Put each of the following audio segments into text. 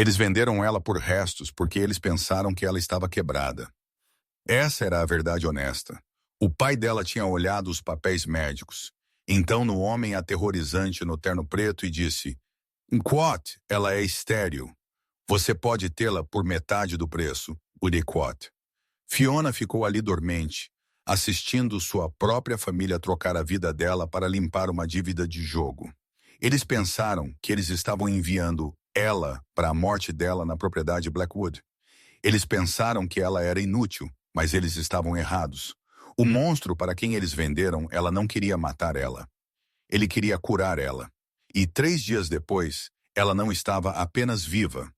Eles venderam ela por restos porque eles pensaram que ela estava quebrada. Essa era a verdade honesta. O pai dela tinha olhado os papéis médicos. Então no homem aterrorizante no terno preto e disse: "Quot, ela é estéril. Você pode tê-la por metade do preço, Quot." Fiona ficou ali dormente, assistindo sua própria família trocar a vida dela para limpar uma dívida de jogo. Eles pensaram que eles estavam enviando ela para a morte dela na propriedade Blackwood. Eles pensaram que ela era inútil, mas eles estavam errados. O monstro para quem eles venderam, ela não queria matar ela. Ele queria curar ela. E 3 dias depois, ela não estava apenas viva.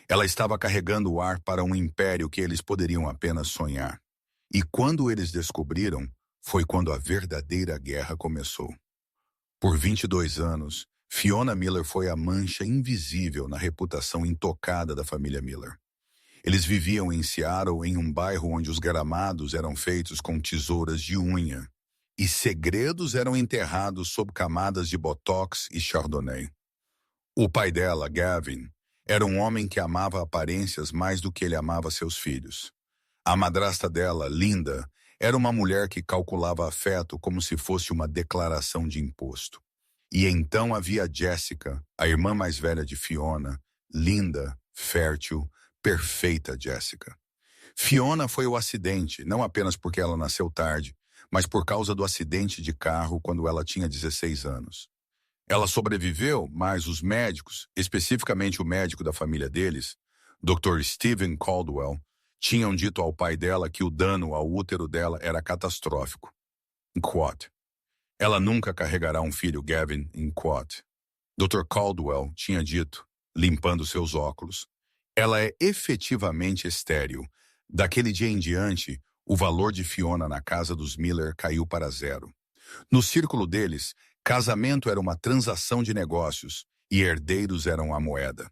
Ela estava carregando o ar para um império que eles poderiam apenas sonhar. E quando eles descobriram, foi quando a verdadeira guerra começou. Por 22 anos, Fiona Miller foi a mancha invisível na reputação intocada da família Miller. Eles viviam em Seattle, em um bairro onde os gramados eram feitos com tesouras de unha, e segredos eram enterrados sob camadas de botox e chardonnay. O pai dela, Gavin, era um homem que amava aparências mais do que ele amava seus filhos. A madrasta dela, Linda, era uma mulher que calculava afeto como se fosse uma declaração de imposto. E então havia Jessica, a irmã mais velha de Fiona, linda, fértil, perfeita Jessica. Fiona foi o acidente, não apenas porque ela nasceu tarde, mas por causa do acidente de carro quando ela tinha 16 anos. Ela sobreviveu, mas os médicos, especificamente o médico da família deles, Dr. Stephen Caldwell, tinham dito ao pai dela que o dano ao útero dela era catastrófico. Quote. Ela nunca carregará um filho, Gavin, em quote. Dr. Caldwell tinha dito, limpando seus óculos. Ela é efetivamente estéril. Daquele dia em diante, o valor de Fiona na casa dos Miller caiu para 0. No círculo deles, casamento era uma transação de negócios e herdeiros eram a moeda.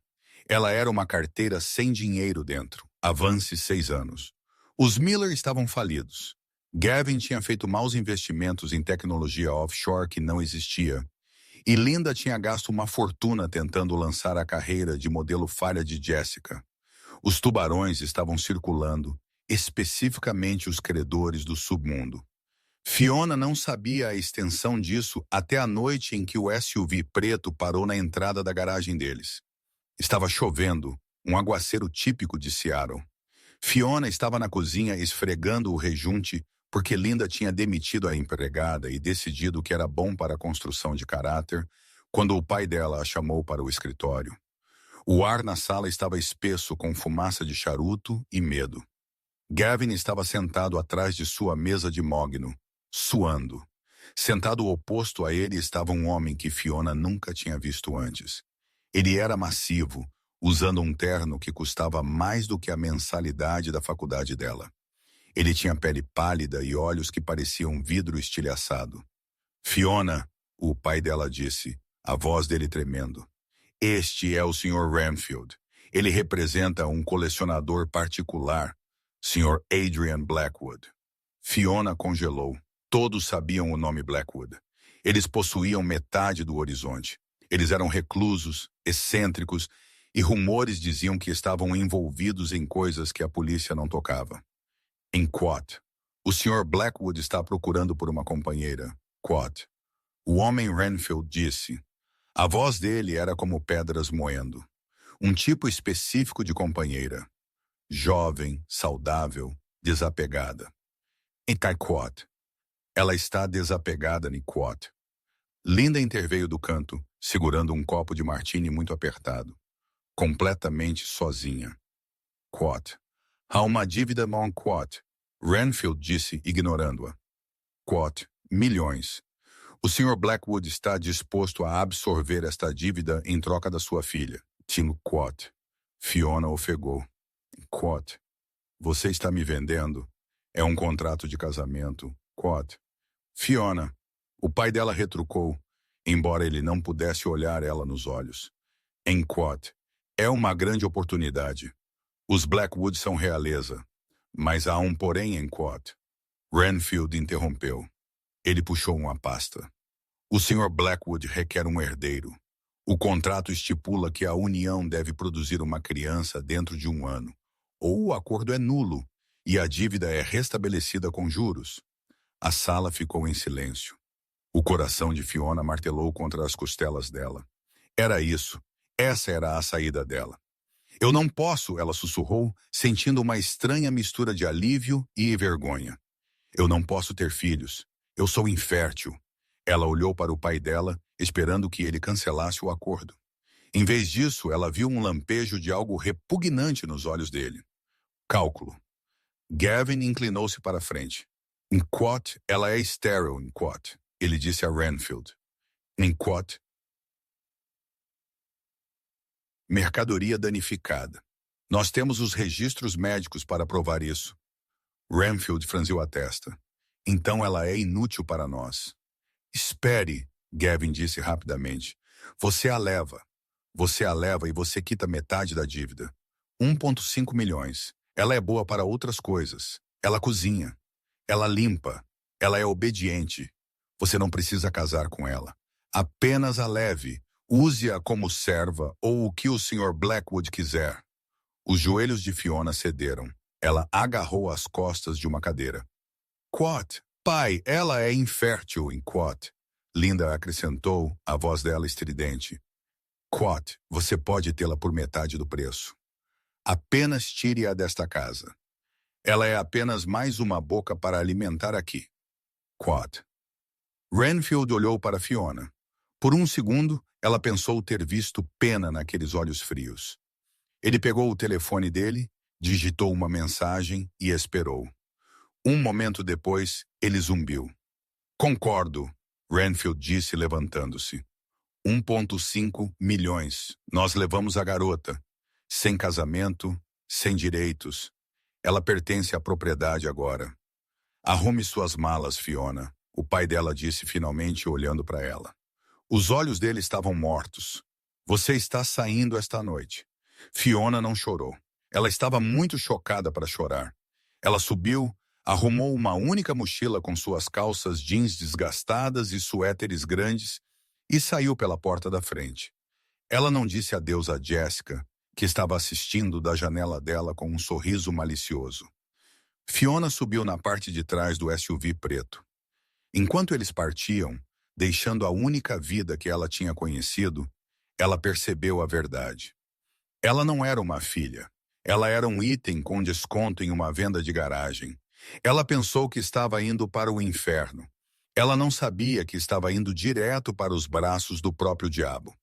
Ela era uma carteira sem dinheiro dentro. Avance 6 anos. Os Miller estavam falidos. Gavin tinha feito maus investimentos em tecnologia offshore que não existia. E Linda tinha gasto uma fortuna tentando lançar a carreira de modelo falha de Jessica. Os tubarões estavam circulando, especificamente os credores do submundo. Fiona não sabia a extensão disso até a noite em que o SUV preto parou na entrada da garagem deles. Estava chovendo, um aguaceiro típico de Seattle. Fiona estava na cozinha esfregando o rejunte porque Linda tinha demitido a empregada e decidido que era bom para a construção de caráter quando o pai dela a chamou para o escritório. O ar na sala estava espesso com fumaça de charuto e medo. Gavin estava sentado atrás de sua mesa de mogno, suando. Sentado oposto a ele estava um homem que Fiona nunca tinha visto antes. Ele era massivo, usando um terno que custava mais do que a mensalidade da faculdade dela. Ele tinha pele pálida e olhos que pareciam vidro estilhaçado. "Fiona", o pai dela disse, a voz dele tremendo. "Este é o Sr. Ramfield. Ele representa um colecionador particular, Sr. Adrian Blackwood." Fiona congelou. Todos sabiam o nome Blackwood. Eles possuíam metade do horizonte. Eles eram reclusos, excêntricos, e rumores diziam que estavam envolvidos em coisas que a polícia não tocava. Em quote, "O Sr. Blackwood está procurando por uma companheira." Quote. O homem Renfield disse. A voz dele era como pedras moendo. Um tipo específico de companheira. Jovem, saudável, desapegada. Em quote. Ela está desapegada, quote. Linda interveio do canto, segurando um copo de martini muito apertado. Completamente sozinha. Quote. "Há uma dívida mon quote." Renfield disse, ignorando-a. Quote. "Milhões. O Sr. Blackwood está disposto a absorver esta dívida em troca da sua filha." Tim quote. Fiona ofegou. Quote. "Você está me vendendo? É um contrato de casamento." Quote. "Fiona." O pai dela retrucou, embora ele não pudesse olhar ela nos olhos. Em quote. "É uma grande oportunidade. Os Blackwood são realeza. Mas há um porém em quote." Renfield interrompeu. Ele puxou uma pasta. "O Sr. Blackwood requer um herdeiro. O contrato estipula que a união deve produzir uma criança dentro de 1 ano, ou o acordo é nulo e a dívida é restabelecida com juros. A sala ficou em silêncio. O coração de Fiona martelou contra as costelas dela. Era isso. Essa era a saída dela. Eu não posso, ela sussurrou, sentindo uma estranha mistura de alívio e vergonha. Eu não posso ter filhos. Eu sou infértil. Ela olhou para o pai dela, esperando que ele cancelasse o acordo. Em vez disso, ela viu um lampejo de algo repugnante nos olhos dele. Cálculo. Gavin inclinou-se para a frente. Em Quat, ela é estéril em Quat, ele disse a Renfield. Em Quat, mercadoria danificada. Nós temos os registros médicos para provar isso. Renfield franziu a testa. Então ela é inútil para nós. Espere, Gavin disse rapidamente. Você a leva. Você a leva e você quita metade da dívida. 1,5 milhões. Ela é boa para outras coisas. Ela cozinha. Ela limpa. Ela é obediente. Você não precisa casar com ela. Apenas a leve. Use-a como serva ou o que o Sr. Blackwood quiser. Os joelhos de Fiona cederam. Ela agarrou as costas de uma cadeira. Quat, pai, ela é infértil em Quat. Linda acrescentou, a voz dela estridente. Quat, você pode tê-la por metade do preço. Apenas tire-a desta casa. Ela é apenas mais uma boca para alimentar aqui. Quat. Renfield olhou para Fiona. Por um segundo, ela pensou ter visto pena naqueles olhos frios. Ele pegou o telefone dele, digitou uma mensagem e esperou. Um momento depois, ele zumbiu. Concordo, Renfield disse levantando-se. 1,5 milhões. Nós levamos a garota. Sem casamento, sem direitos. Ela pertence à propriedade agora. Arrume suas malas, Fiona, o pai dela disse finalmente olhando para ela. Os olhos dele estavam mortos. Você está saindo esta noite. Fiona não chorou. Ela estava muito chocada para chorar. Ela subiu, arrumou uma única mochila com suas calças jeans desgastadas e suéteres grandes e saiu pela porta da frente. Ela não disse adeus a Jessica, que estava assistindo da janela dela com um sorriso malicioso. Fiona subiu na parte de trás do SUV preto. Enquanto eles partiam, deixando a única vida que ela tinha conhecido, ela percebeu a verdade. Ela não era uma filha. Ela era um item com desconto em uma venda de garagem. Ela pensou que estava indo para o inferno. Ela não sabia que estava indo direto para os braços do próprio diabo.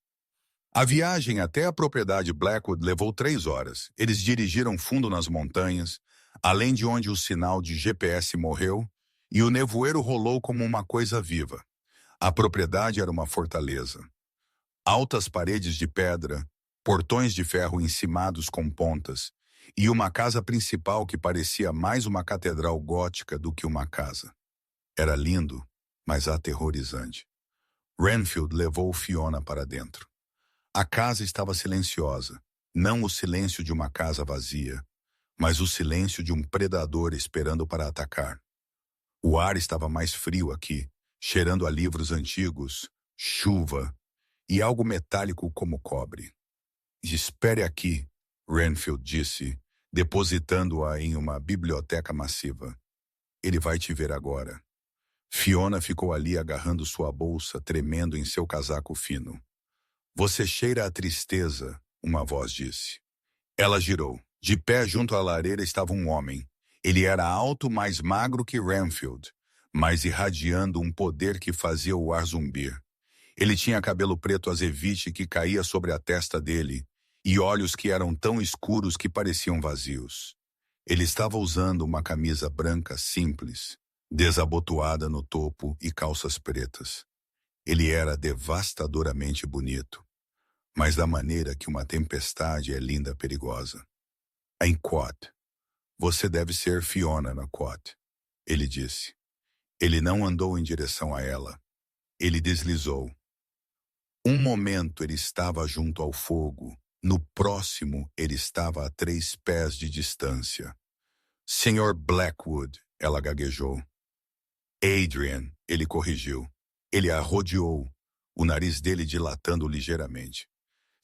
A viagem até a propriedade Blackwood levou 3 horas. Eles dirigiram fundo nas montanhas, além de onde o sinal de GPS morreu, e o nevoeiro rolou como uma coisa viva. A propriedade era uma fortaleza. Altas paredes de pedra, portões de ferro encimados com pontas, e uma casa principal que parecia mais uma catedral gótica do que uma casa. Era lindo, mas aterrorizante. Renfield levou Fiona para dentro. A casa estava silenciosa, não o silêncio de uma casa vazia, mas o silêncio de um predador esperando para atacar. O ar estava mais frio aqui, cheirando a livros antigos, chuva e algo metálico como cobre. Espere aqui, Renfield disse, depositando-a em uma biblioteca massiva. Ele vai te ver agora. Fiona ficou ali agarrando sua bolsa, tremendo em seu casaco fino. Você cheira a tristeza, uma voz disse. Ela girou. De pé junto à lareira estava um homem. Ele era alto, mais magro que Renfield, mas irradiando um poder que fazia o ar zumbir. Ele tinha cabelo preto azevite que caía sobre a testa dele e olhos que eram tão escuros que pareciam vazios. Ele estava usando uma camisa branca simples, desabotoada no topo e calças pretas. Ele era devastadoramente bonito, mas da maneira que uma tempestade é linda perigosa. Em Quat. Você deve ser Fiona na Quat, ele disse. Ele não andou em direção a ela. Ele deslizou. Um momento ele estava junto ao fogo, no próximo ele estava a 3 pés de distância. Sr. Blackwood, ela gaguejou. Adrian, ele corrigiu. Ele a rodeou. o nariz dele dilatando ligeiramente.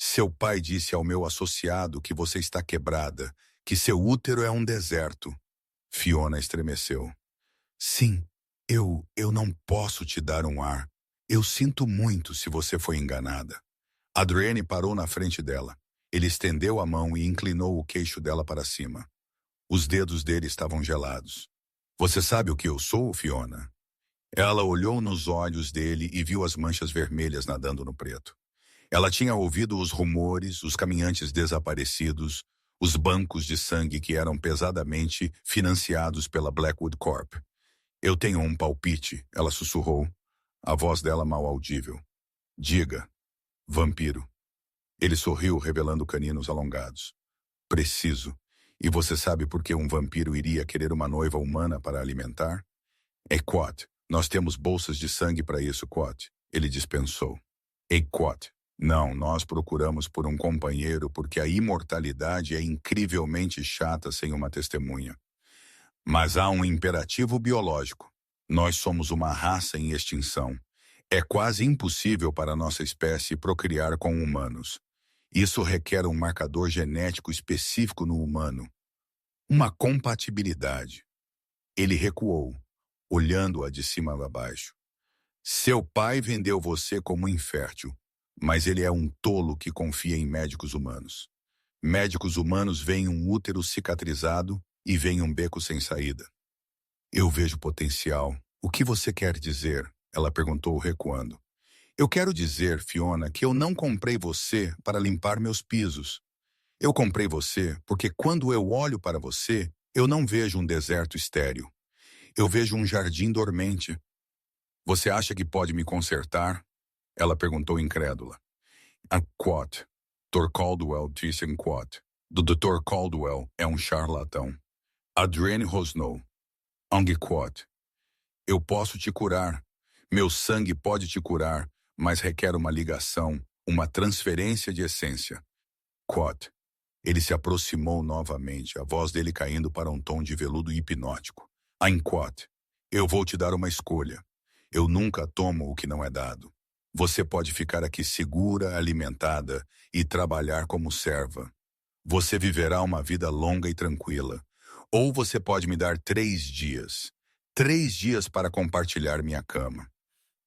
Seu pai disse ao meu associado que você está quebrada, que seu útero é um deserto. Fiona estremeceu. Sim, eu não posso te dar um ar. Eu sinto muito se você foi enganada. Adrienne parou na frente dela. Ele estendeu a mão e inclinou o queixo dela para cima. Os dedos dele estavam gelados. Você sabe o que eu sou, Fiona? Ela olhou nos olhos dele e viu as manchas vermelhas nadando no preto. Ela tinha ouvido os rumores, os caminhantes desaparecidos, os bancos de sangue que eram pesadamente financiados pela Blackwood Corp. Eu tenho um palpite, ela sussurrou, a voz dela mal audível. Diga, vampiro. Ele sorriu, revelando caninos alongados. Preciso. E você sabe por que um vampiro iria querer uma noiva humana para alimentar? É Quat. Nós temos bolsas de sangue para isso, Quat. Ele dispensou. Ei, Quat. Não, nós procuramos por um companheiro porque a imortalidade é incrivelmente chata sem uma testemunha. Mas há um imperativo biológico. Nós somos uma raça em extinção. É quase impossível para nossa espécie procriar com humanos. Isso requer um marcador genético específico no humano. Uma compatibilidade. Ele recuou, olhando-a de cima a baixo. Seu pai vendeu você como infértil, mas ele é um tolo que confia em médicos humanos. Médicos humanos veem um útero cicatrizado e veem um beco sem saída. Eu vejo potencial. O que você quer dizer? Ela perguntou, recuando. Eu quero dizer, Fiona, que eu não comprei você para limpar meus pisos. Eu comprei você porque quando eu olho para você, eu não vejo um deserto estéril. Eu vejo um jardim dormente. Você acha que pode me consertar? Ela perguntou incrédula. A Quat. Dr. Caldwell disse Quat. Do Dr. Caldwell é um charlatão. Adrienne rosnou. Quat. Eu posso te curar. Meu sangue pode te curar, mas requer uma ligação, uma transferência de essência. Quat. Ele se aproximou novamente, a voz dele caindo para um tom de veludo hipnótico. Quat. Eu vou te dar uma escolha. Eu nunca tomo o que não é dado. Você pode ficar aqui segura, alimentada e trabalhar como serva. Você viverá uma vida longa e tranquila. Ou você pode me dar 3 dias. 3 dias para compartilhar minha cama.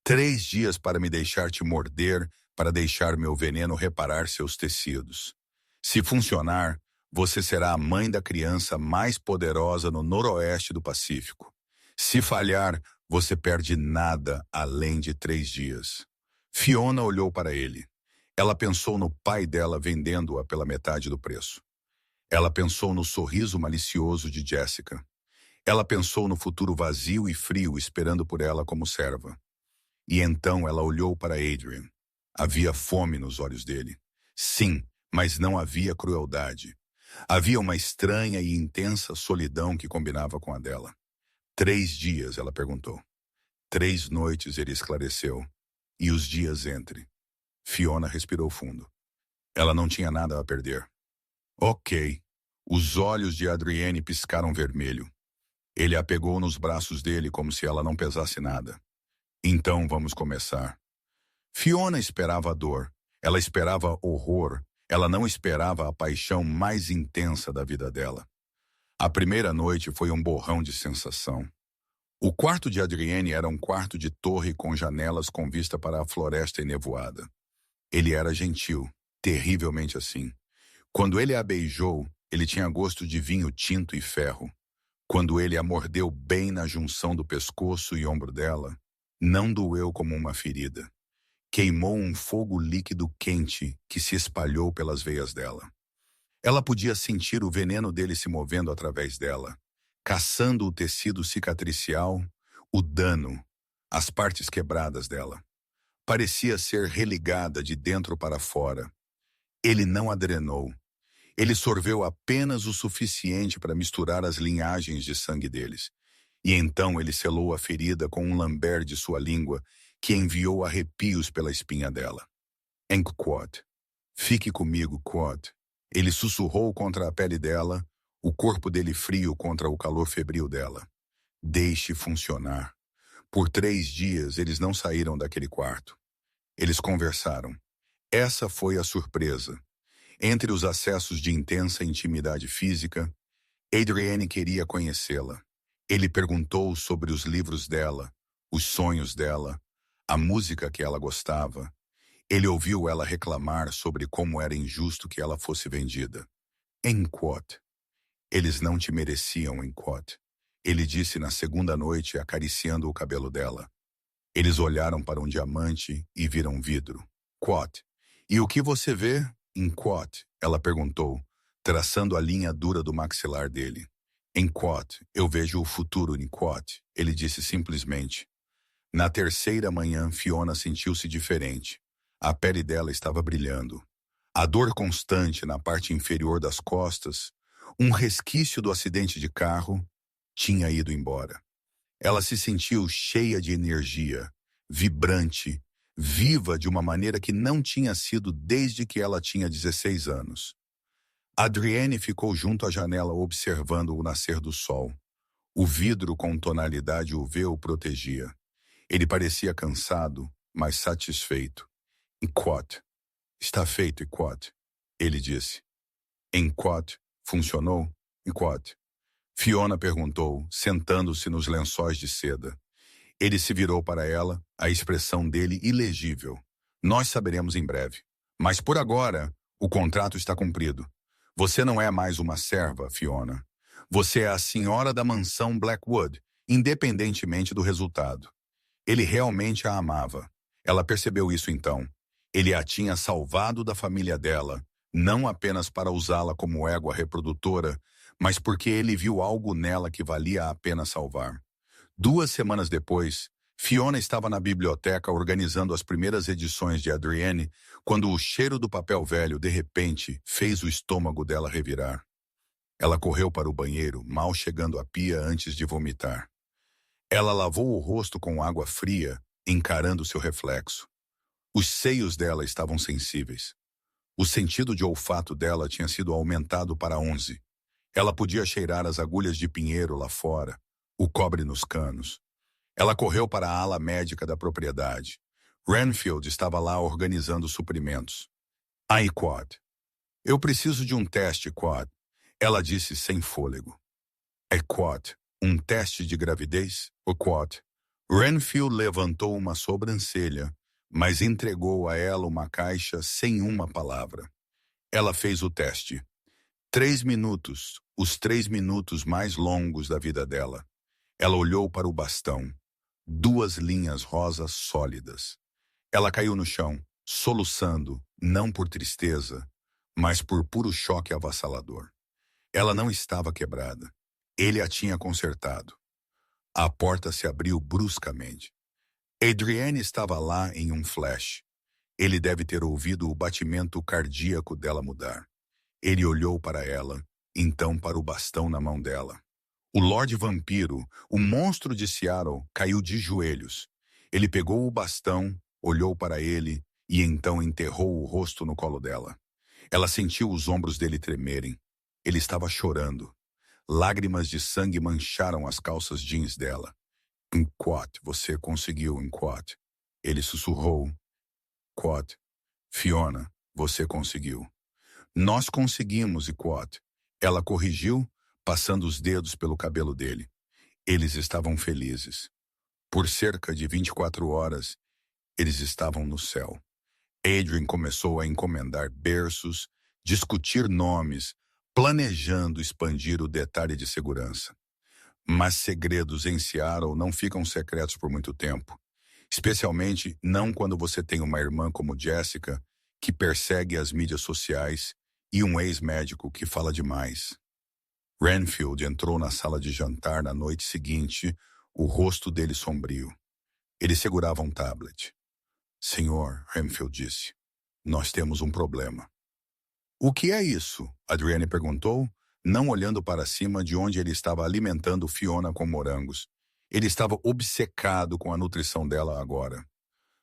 3 dias para me deixar te morder, para deixar meu veneno reparar seus tecidos. Se funcionar, você será a mãe da criança mais poderosa no noroeste do Pacífico. Se falhar, você perde nada além de 3 dias. Fiona olhou para ele. Ela pensou no pai dela vendendo-a pela metade do preço. Ela pensou no sorriso malicioso de Jessica. Ela pensou no futuro vazio e frio esperando por ela como serva. E então ela olhou para Adrian. Havia fome nos olhos dele. Sim, mas não havia crueldade. Havia uma estranha e intensa solidão que combinava com a dela. 3 dias, ela perguntou. 3 noites, ele esclareceu. E os dias entre. Fiona respirou fundo. Ela não tinha nada a perder. Ok. Os olhos de Adrienne piscaram vermelho. Ele a pegou nos braços dele como se ela não pesasse nada. Então vamos começar. Fiona esperava a dor. Ela esperava horror. Ela não esperava a paixão mais intensa da vida dela. A primeira noite foi um borrão de sensação. O quarto de Adrienne era um quarto de torre com janelas com vista para a floresta enevoada. Ele era gentil, terrivelmente assim. Quando ele a beijou, ele tinha gosto de vinho tinto e ferro. Quando ele a mordeu bem na junção do pescoço e ombro dela, não doeu como uma ferida. Queimou um fogo líquido quente que se espalhou pelas veias dela. Ela podia sentir o veneno dele se movendo através dela, caçando o tecido cicatricial, o dano, as partes quebradas dela. Parecia ser religada de dentro para fora. Ele não a drenou. Ele sorveu apenas o suficiente para misturar as linhagens de sangue deles. E então ele selou a ferida com um lamber de sua língua que enviou arrepios pela espinha dela. Quat. Fique comigo, Quat. Ele sussurrou contra a pele dela, o corpo dele frio contra o calor febril dela. Deixe funcionar. Por 3 dias eles não saíram daquele quarto. Eles conversaram. Essa foi a surpresa. Entre os acessos de intensa intimidade física, Adrienne queria conhecê-la. Ele perguntou sobre os livros dela, os sonhos dela, a música que ela gostava. Ele ouviu ela reclamar sobre como era injusto que ela fosse vendida. Em quote. Eles não te mereciam, em quote. Ele disse na segunda noite, acariciando o cabelo dela. Eles olharam para um diamante e viram vidro. Quote. E o que você vê? Em quote, ela perguntou, traçando a linha dura do maxilar dele. Em quote, eu vejo o futuro, em quote, ele disse simplesmente. Na terceira manhã, Fiona sentiu-se diferente. A pele dela estava brilhando. A dor constante na parte inferior das costas, um resquício do acidente de carro, tinha ido embora. Ela se sentiu cheia de energia, vibrante, viva de uma maneira que não tinha sido desde que ela tinha 16 anos. Adrienne ficou junto à janela observando o nascer do sol. O vidro com tonalidade UV o protegia. Ele parecia cansado, mas satisfeito. Quote. Está feito, quote. Ele disse. Em quote. Funcionou? Quote. Fiona perguntou, sentando-se nos lençóis de seda. Ele se virou para ela, a expressão dele ilegível. Nós saberemos em breve. Mas por agora, o contrato está cumprido. Você não é mais uma serva, Fiona. Você é a senhora da mansão Blackwood, independentemente do resultado. Ele realmente a amava. Ela percebeu isso então. Ele a tinha salvado da família dela, não apenas para usá-la como égua reprodutora, mas porque ele viu algo nela que valia a pena salvar. 2 semanas depois, Fiona estava na biblioteca organizando as primeiras edições de Adrienne, quando o cheiro do papel velho, de repente, fez o estômago dela revirar. Ela correu para o banheiro, mal chegando à pia antes de vomitar. Ela lavou o rosto com água fria, encarando seu reflexo. Os seios dela estavam sensíveis. O sentido de olfato dela tinha sido aumentado para 11. Ela podia cheirar as agulhas de pinheiro lá fora, o cobre nos canos. Ela correu para a ala médica da propriedade. Renfield estava lá organizando suprimentos. Aí, Quad. Eu preciso de um teste, Quad. Ela disse sem fôlego. É Quad. Um teste de gravidez? O Quad. Renfield levantou uma sobrancelha, mas entregou a ela uma caixa sem uma palavra. Ela fez o teste. 3 minutos, os 3 minutos mais longos da vida dela. Ela olhou para o bastão. 2 linhas rosas sólidas. Ela caiu no chão, soluçando, não por tristeza, mas por puro choque avassalador. Ela não estava quebrada. Ele a tinha consertado. A porta se abriu bruscamente. Adrienne estava lá em um flash. Ele deve ter ouvido o batimento cardíaco dela mudar. Ele olhou para ela, então para o bastão na mão dela. O Lorde Vampiro, o monstro de Seattle, caiu de joelhos. Ele pegou o bastão, olhou para ele e então enterrou o rosto no colo dela. Ela sentiu os ombros dele tremerem. Ele estava chorando. Lágrimas de sangue mancharam as calças jeans dela. Quat, você conseguiu, Quat. Ele sussurrou. Quat, Fiona, você conseguiu. Nós conseguimos, Quat. Ela corrigiu, passando os dedos pelo cabelo dele. Eles estavam felizes. Por cerca de 24 horas, eles estavam no céu. Adrian começou a encomendar berços, discutir nomes, planejando expandir o detalhe de segurança. Mas segredos em Seattle não ficam secretos por muito tempo. Especialmente não quando você tem uma irmã como Jessica, que persegue as mídias sociais, e um ex-médico que fala demais. Renfield entrou na sala de jantar na noite seguinte, o rosto dele sombrio. Ele segurava um tablet. Senhor, Renfield disse, nós temos um problema. O que é isso? Adrienne perguntou, não olhando para cima de onde ele estava alimentando Fiona com morangos. Ele estava obcecado com a nutrição dela agora.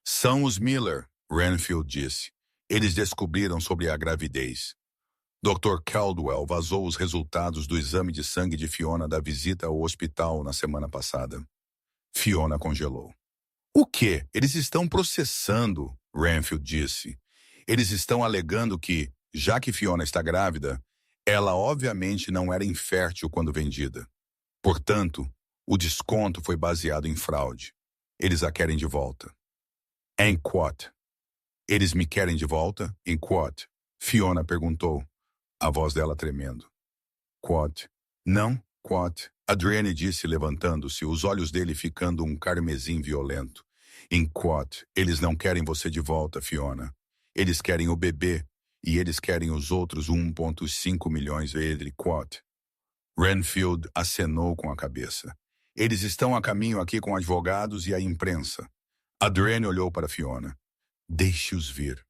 São os Miller, Renfield disse. Eles descobriram sobre a gravidez. Dr. Caldwell vazou os resultados do exame de sangue de Fiona da visita ao hospital na semana passada. Fiona congelou. O quê? Eles estão processando. Renfield disse. Eles estão alegando que, já que Fiona está grávida, ela obviamente não era infértil quando vendida. Portanto, o desconto foi baseado em fraude. Eles a querem de volta. Em quote. Eles me querem de volta? Em quote. Fiona perguntou, a voz dela tremendo. Quote. Não, quote. Adrienne disse levantando-se, os olhos dele ficando um carmesim violento. Em quote. Eles não querem você de volta, Fiona. Eles querem o bebê e eles querem os outros 1,5 milhões dele, quote. Renfield acenou com a cabeça. Eles estão a caminho aqui com advogados e a imprensa. Adrienne olhou para Fiona. Deixe-os vir.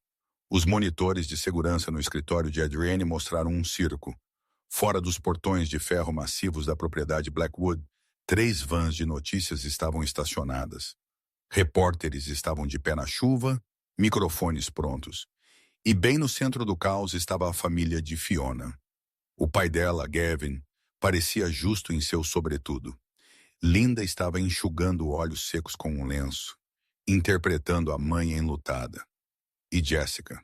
Os monitores de segurança no escritório de Adrienne mostraram um circo. Fora dos portões de ferro massivos da propriedade Blackwood, 3 vans de notícias estavam estacionadas. Repórteres estavam de pé na chuva, microfones prontos. E bem no centro do caos estava a família de Fiona. O pai dela, Gavin, parecia justo em seu sobretudo. Linda estava enxugando olhos secos com um lenço, interpretando a mãe enlutada. E Jessica?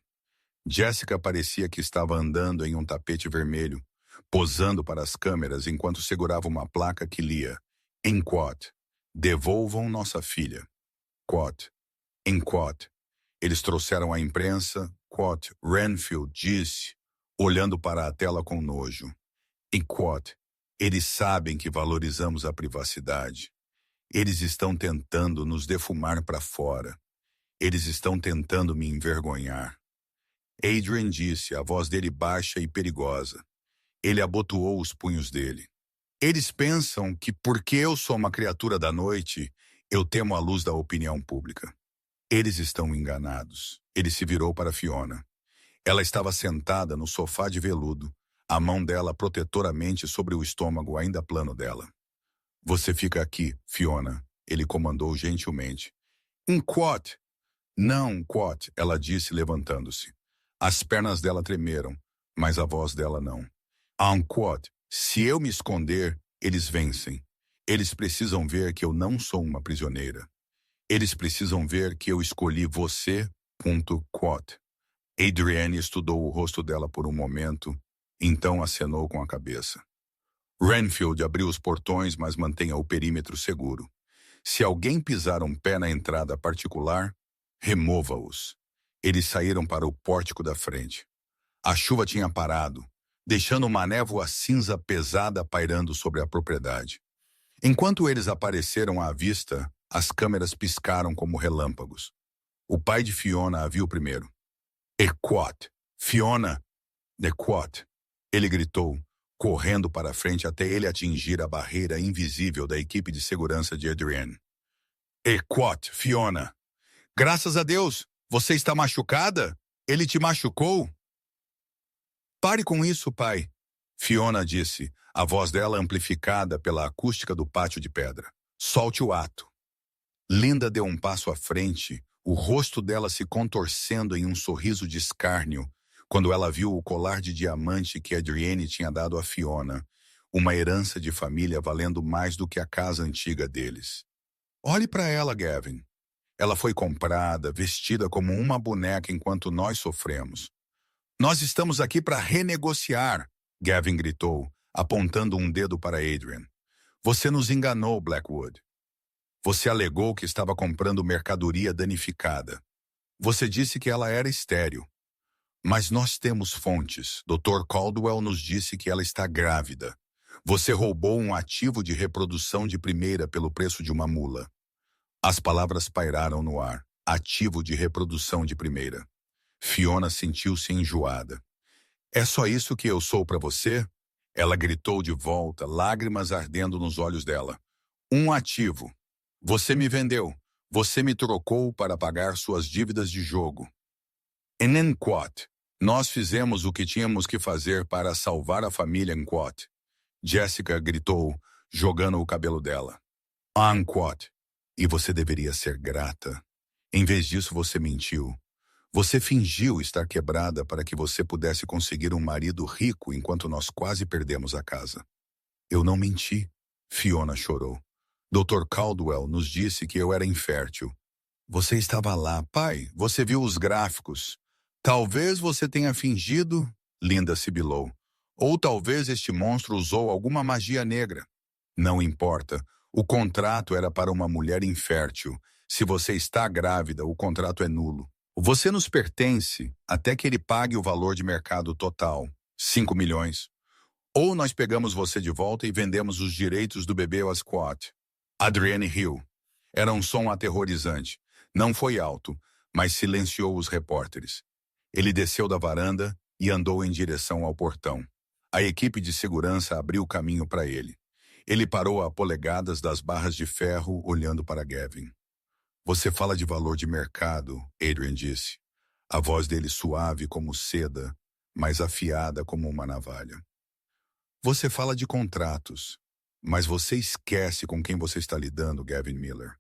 Jessica parecia que estava andando em um tapete vermelho, posando para as câmeras enquanto segurava uma placa que lia, em quote, devolvam nossa filha. Quote, em quote, eles trouxeram à imprensa, quote, Renfield disse, olhando para a tela com nojo. Em quote, eles sabem que valorizamos a privacidade. Eles estão tentando nos defumar para fora. Eles estão tentando me envergonhar. Adrian disse, a voz dele baixa e perigosa. Ele abotoou os punhos dele. Eles pensam que porque eu sou uma criatura da noite, eu temo a luz da opinião pública. Eles estão enganados. Ele se virou para Fiona. Ela estava sentada no sofá de veludo, a mão dela protetoramente sobre o estômago ainda plano dela. Você fica aqui, Fiona, ele comandou gentilmente. Quote. Não, quote, ela disse levantando-se. As pernas dela tremeram, mas a voz dela não. Quote, se eu me esconder, eles vencem. Eles precisam ver que eu não sou uma prisioneira. Eles precisam ver que eu escolhi você, quote. Adrienne estudou o rosto dela por um momento, então acenou com a cabeça. Renfield abriu os portões, mas mantenha o perímetro seguro. Se alguém pisar um pé na entrada particular, remova-os. Eles saíram para o pórtico da frente. A chuva tinha parado, deixando uma névoa cinza pesada pairando sobre a propriedade. Enquanto eles apareceram à vista, as câmeras piscaram como relâmpagos. O pai de Fiona a viu primeiro. Quote, Fiona! Quote! Ele gritou, correndo para a frente até ele atingir a barreira invisível da equipe de segurança de Adrienne. Quote, Fiona! Graças a Deus! Você está machucada? Ele te machucou? Pare com isso, pai, Fiona disse, a voz dela amplificada pela acústica do pátio de pedra. Solte o ato. Linda deu um passo à frente, o rosto dela se contorcendo em um sorriso de escárnio, quando ela viu o colar de diamante que Adrienne tinha dado a Fiona, uma herança de família valendo mais do que a casa antiga deles. Olhe para ela, Gavin. Ela foi comprada, vestida como uma boneca enquanto nós sofremos. Nós estamos aqui para renegociar, Gavin gritou, apontando um dedo para Adrian. Você nos enganou, Blackwood. Você alegou que estava comprando mercadoria danificada. Você disse que ela era estéril. Mas nós temos fontes. Dr. Caldwell nos disse que ela está grávida. Você roubou um ativo de reprodução de primeira pelo preço de uma mula. As palavras pairaram no ar. Ativo de reprodução de primeira. Fiona sentiu-se enjoada. É só isso que eu sou para você? Ela gritou de volta, lágrimas ardendo nos olhos dela. Um ativo. Você me vendeu. Você me trocou para pagar suas dívidas de jogo. Quote. Nós fizemos o que tínhamos que fazer para salvar a família quote. Jessica gritou, jogando o cabelo dela. Quote. E você deveria ser grata. Em vez disso, você mentiu. Você fingiu estar quebrada para que você pudesse conseguir um marido rico enquanto nós quase perdemos a casa. Eu não menti, Fiona chorou. Dr. Caldwell nos disse que eu era infértil. Você estava lá, pai. Você viu os gráficos. Talvez você tenha fingido, Linda sibilou. Ou talvez este monstro usou alguma magia negra. Não importa. O contrato era para uma mulher infértil. Se você está grávida, o contrato é nulo. Você nos pertence até que ele pague o valor de mercado total, 5 milhões. Ou nós pegamos você de volta e vendemos os direitos do bebê ao Squat. Adrienne riu. Era um som aterrorizante. Não foi alto, mas silenciou os repórteres. Ele desceu da varanda e andou em direção ao portão. A equipe de segurança abriu caminho para ele. Ele parou a polegadas das barras de ferro, olhando para Gavin. Você fala de valor de mercado, Adrian disse. A voz dele suave como seda, mas afiada como uma navalha. Você fala de contratos, mas você esquece com quem você está lidando, Gavin Miller.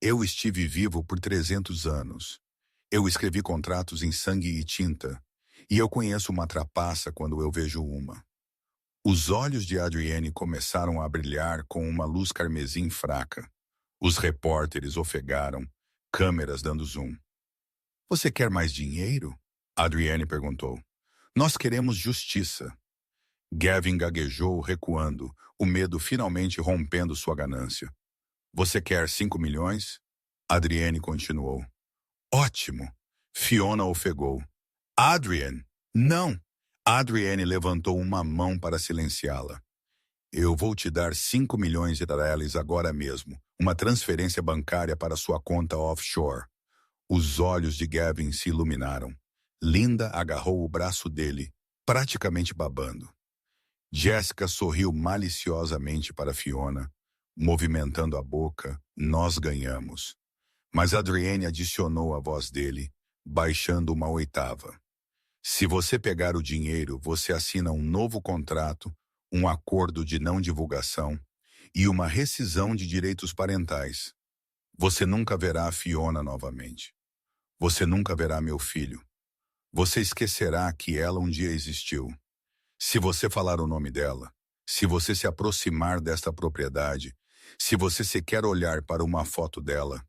Eu estive vivo por 300 anos. Eu escrevi contratos em sangue e tinta, e eu conheço uma trapaça quando eu vejo uma. Os olhos de Adrienne começaram a brilhar com uma luz carmesim fraca. Os repórteres ofegaram, câmeras dando zoom. Você quer mais dinheiro? Adrienne perguntou. Nós queremos justiça. Gavin gaguejou, recuando, o medo finalmente rompendo sua ganância. Você quer 5 milhões? Adrienne continuou. Ótimo. Fiona ofegou. Adrienne, não. Adrienne levantou uma mão para silenciá-la. Eu vou te dar 5 milhões de dólares agora mesmo. Uma transferência bancária para sua conta offshore. Os olhos de Gavin se iluminaram. Linda agarrou o braço dele, praticamente babando. Jessica sorriu maliciosamente para Fiona, movimentando a boca. Nós ganhamos. Mas Adrienne adicionou a voz dele, baixando uma oitava. Se você pegar o dinheiro, você assina um novo contrato, um acordo de não divulgação e uma rescisão de direitos parentais. Você nunca verá a Fiona novamente. Você nunca verá meu filho. Você esquecerá que ela um dia existiu. Se você falar o nome dela, se você se aproximar desta propriedade, se você sequer olhar para uma foto dela,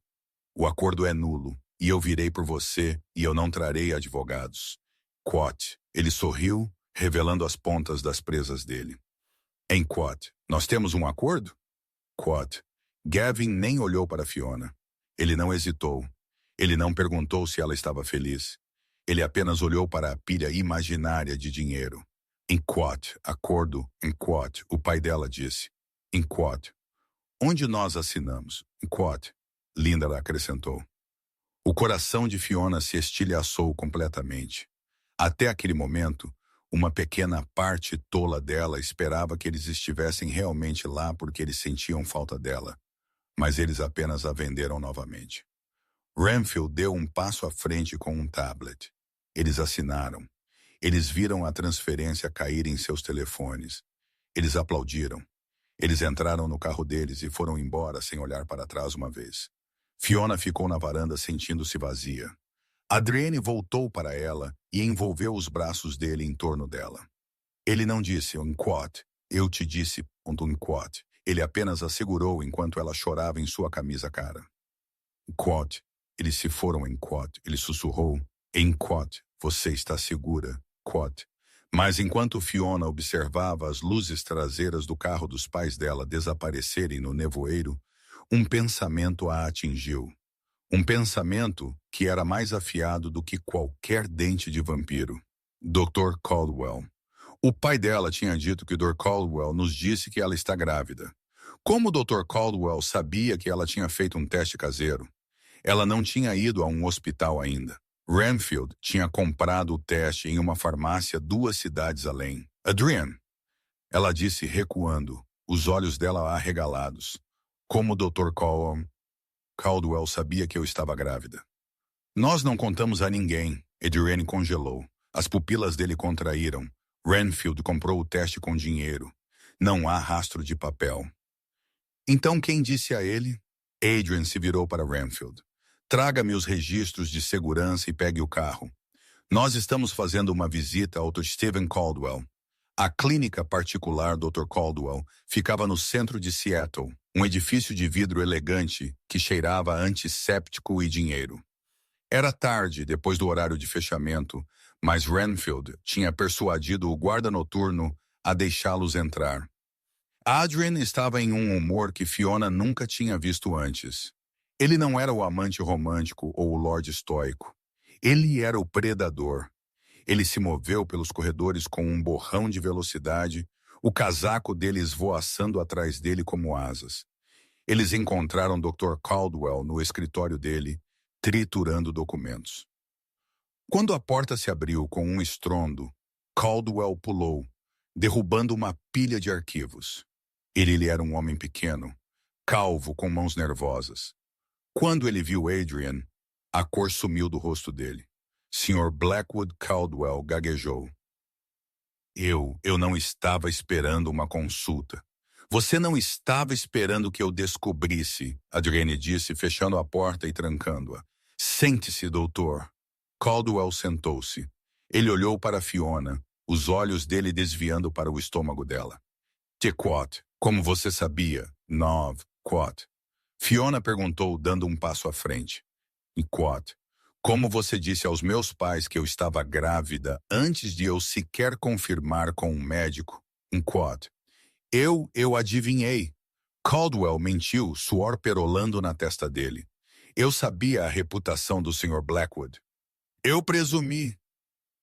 o acordo é nulo, e eu virei por você, e eu não trarei advogados. Quote. Ele sorriu, revelando as pontas das presas dele. Em Quote, nós temos um acordo? Quote. Gavin nem olhou para Fiona. Ele não hesitou. Ele não perguntou se ela estava feliz. Ele apenas olhou para a pilha imaginária de dinheiro. Em Quote, acordo, em Quote, o pai dela disse. Em Quote. Onde nós assinamos? Em Quote. Linda acrescentou. O coração de Fiona se estilhaçou completamente. Até aquele momento, uma pequena parte tola dela esperava que eles estivessem realmente lá porque eles sentiam falta dela, mas eles apenas a venderam novamente. Renfield deu um passo à frente com um tablet. Eles assinaram. Eles viram a transferência cair em seus telefones. Eles aplaudiram. Eles entraram no carro deles e foram embora sem olhar para trás uma vez. Fiona ficou na varanda sentindo-se vazia. Adrienne voltou para ela e envolveu os braços dele em torno dela. Ele não disse um quote. Eu te disse um quote. Ele apenas a segurou enquanto ela chorava em sua camisa cara. Quote. Eles se foram em quote. Ele sussurrou. Em quote. Você está segura. Quote. Mas enquanto Fiona observava as luzes traseiras do carro dos pais dela desaparecerem no nevoeiro, um pensamento a atingiu. Um pensamento que era mais afiado do que qualquer dente de vampiro. Dr. Caldwell. O pai dela tinha dito que Dr. Caldwell nos disse que ela está grávida. Como o Dr. Caldwell sabia que ela tinha feito um teste caseiro? Ela não tinha ido a um hospital ainda. Renfield tinha comprado o teste em uma farmácia 2 cidades além. Adrienne. Ela disse recuando, os olhos dela arregalados. Como o Dr. Caldwell sabia que eu estava grávida. Nós não contamos a ninguém. Adrienne congelou. As pupilas dele contraíram. Renfield comprou o teste com dinheiro. Não há rastro de papel. Então quem disse a ele? Adrian se virou para Renfield. Traga-me os registros de segurança e pegue o carro. Nós estamos fazendo uma visita ao Dr. Stephen Caldwell. A clínica particular Dr. Caldwell ficava no centro de Seattle, um edifício de vidro elegante que cheirava a antisséptico e dinheiro. Era tarde, depois do horário de fechamento, mas Renfield tinha persuadido o guarda noturno a deixá-los entrar. Adrian estava em um humor que Fiona nunca tinha visto antes. Ele não era o amante romântico ou o lorde estoico. Ele era o predador. Ele se moveu pelos corredores com um borrão de velocidade, o casaco dele esvoaçando atrás dele como asas. Eles encontraram Dr. Caldwell no escritório dele, triturando documentos. Quando a porta se abriu com um estrondo, Caldwell pulou, derrubando uma pilha de arquivos. Ele era um homem pequeno, calvo com mãos nervosas. Quando ele viu Adrian, a cor sumiu do rosto dele. Sr. Blackwood Caldwell gaguejou. Eu não estava esperando uma consulta. Você não estava esperando que eu descobrisse, Adrienne disse, fechando a porta e trancando-a. Sente-se, doutor. Caldwell sentou-se. Ele olhou para Fiona, os olhos dele desviando para o estômago dela. Tequot, como você sabia? Quot. Fiona perguntou, dando um passo à frente. Quot, como você disse aos meus pais que eu estava grávida antes de eu sequer confirmar com um médico? Quot. Eu adivinhei. Caldwell mentiu, suor perolando na testa dele. Eu sabia a reputação do Sr. Blackwood. Eu presumi.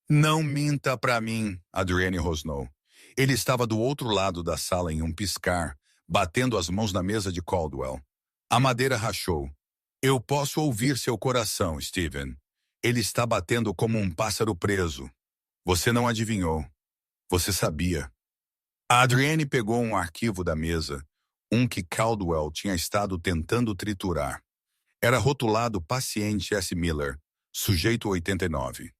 Não minta para mim, Adrienne rosnou. Ele estava do outro lado da sala em um piscar, batendo as mãos na mesa de Caldwell. A madeira rachou. Eu posso ouvir seu coração, Stephen. Ele está batendo como um pássaro preso. Você não adivinhou. Você sabia. A Adrienne pegou um arquivo da mesa, um que Caldwell tinha estado tentando triturar. Era rotulado Paciente S. Miller, sujeito 89.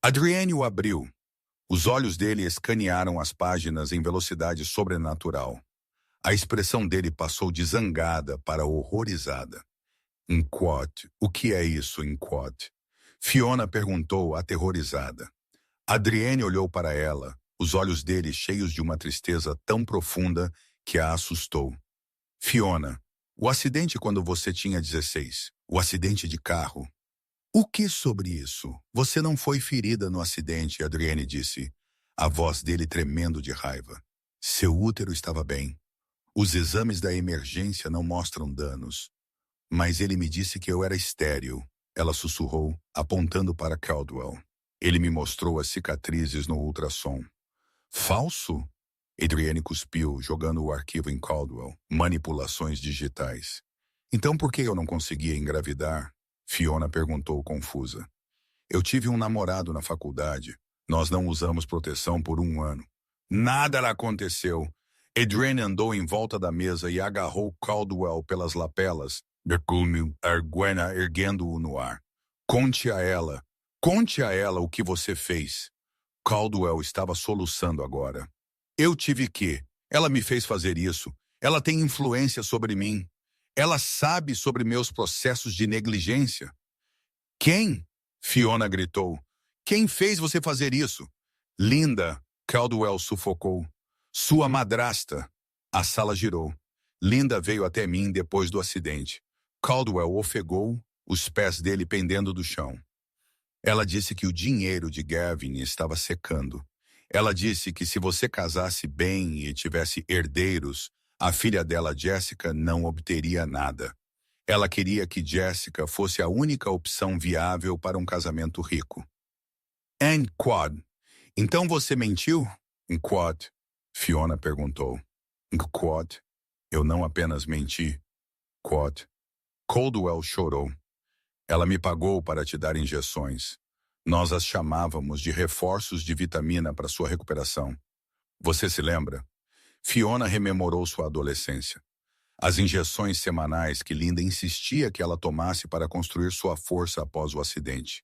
Adrienne o abriu. Os olhos dele escanearam as páginas em velocidade sobrenatural. A expressão dele passou de zangada para horrorizada. Quot, o que é isso, Quot? Fiona perguntou, aterrorizada. Adrienne olhou para ela, os olhos dele cheios de uma tristeza tão profunda que a assustou. Fiona, o acidente quando você tinha 16, o acidente de carro. O que sobre isso? Você não foi ferida no acidente, Adrienne disse, a voz dele tremendo de raiva. Seu útero estava bem. Os exames da emergência não mostram danos. Mas ele me disse que eu era estéril, ela sussurrou, apontando para Caldwell. Ele me mostrou as cicatrizes no ultrassom. Falso? Adrienne cuspiu, jogando o arquivo em Caldwell. Manipulações digitais. Então por que eu não conseguia engravidar? Fiona perguntou confusa. Eu tive um namorado na faculdade. Nós não usamos proteção por 1 ano. Nada aconteceu. Adrienne andou em volta da mesa e agarrou Caldwell pelas lapelas, Arguena erguendo-o no ar. Conte a ela o que você fez. Caldwell estava soluçando agora. Eu tive que. Ela me fez fazer isso. Ela tem influência sobre mim. Ela sabe sobre meus processos de negligência. Quem? Fiona gritou. Quem fez você fazer isso? Linda, Caldwell sufocou. Sua madrasta. A sala girou. Linda veio até mim depois do acidente. Caldwell ofegou, os pés dele pendendo do chão. Ela disse que o dinheiro de Gavin estava secando. Ela disse que se você casasse bem e tivesse herdeiros, a filha dela, Jessica, não obteria nada. Ela queria que Jessica fosse a única opção viável para um casamento rico. Quad. Então você mentiu? Quad. Fiona perguntou. Quad. Eu não apenas menti. Quad. Caldwell chorou. Ela me pagou para te dar injeções. Nós as chamávamos de reforços de vitamina para sua recuperação. Você se lembra? Fiona rememorou sua adolescência. As injeções semanais que Linda insistia que ela tomasse para construir sua força após o acidente.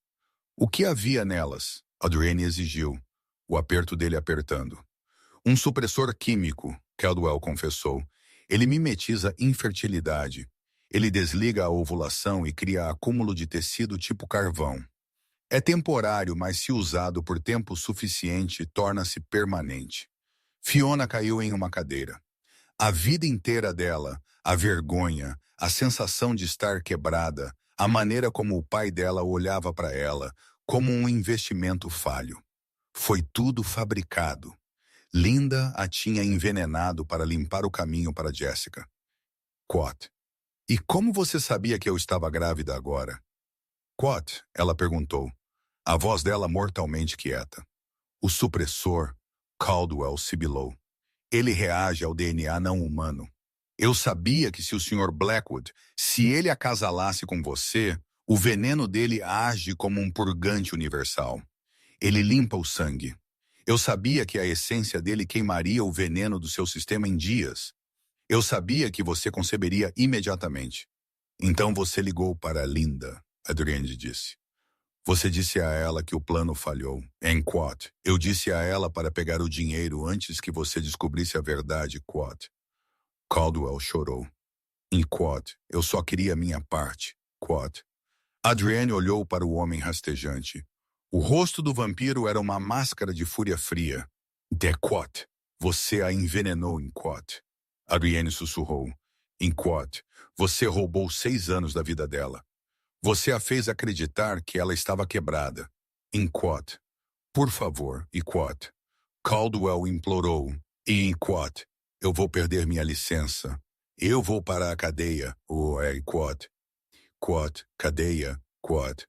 O que havia nelas? Adrienne exigiu, o aperto dele apertando. Um supressor químico, Caldwell confessou. Ele mimetiza infertilidade. Ele desliga a ovulação e cria acúmulo de tecido tipo carvão. É temporário, mas se usado por tempo suficiente, torna-se permanente. Fiona caiu em uma cadeira. A vida inteira dela, a vergonha, a sensação de estar quebrada, a maneira como o pai dela olhava para ela, como um investimento falho. Foi tudo fabricado. Linda a tinha envenenado para limpar o caminho para Jessica. Quot. E como você sabia que eu estava grávida agora? Quot, ela perguntou, a voz dela mortalmente quieta. O supressor, Caldwell, sibilou. Ele reage ao DNA não humano. Eu sabia que se o Sr. Blackwood, se ele acasalasse com você, o veneno dele age como um purgante universal. Ele limpa o sangue. Eu sabia que a essência dele queimaria o veneno do seu sistema em dias. Eu sabia que você conceberia imediatamente. Então você ligou para Linda, Adrienne disse. Você disse a ela que o plano falhou. Em Quot, eu disse a ela para pegar o dinheiro antes que você descobrisse a verdade, Quot. Caldwell chorou. Em Quot, eu só queria a minha parte, Quot. Adrienne olhou para o homem rastejante. O rosto do vampiro era uma máscara de fúria fria. De Quot, você a envenenou em Quot. Adrienne sussurrou. Em Quot, você roubou 6 anos da vida dela. Você a fez acreditar que ela estava quebrada. Em Quot, por favor, e Quot. Caldwell implorou. E em Quot, eu vou perder minha licença. Eu vou para a cadeia. Quot. Quot, cadeia, Quot.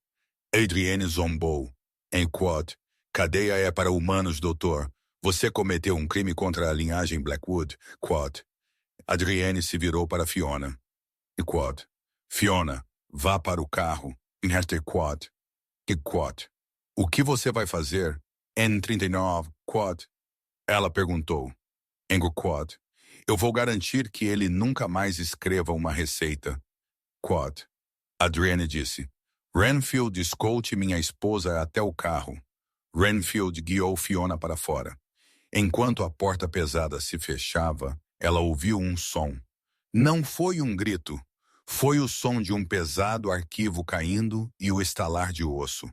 Adrienne zombou. Em Quot, cadeia é para humanos, doutor. Você cometeu um crime contra a linhagem Blackwood, Quot. Adrienne se virou para Fiona. E Quot. Fiona, vá para o carro. Mr. Quot. E Quot. O que você vai fazer? N39, Quot. Ela perguntou. Angry Quot. Eu vou garantir que ele nunca mais escreva uma receita. Quot. Adrienne disse. Renfield escolte minha esposa até o carro. Renfield guiou Fiona para fora. Enquanto a porta pesada se fechava, ela ouviu um som. Não foi um grito. Foi o som de um pesado arquivo caindo e o estalar de osso.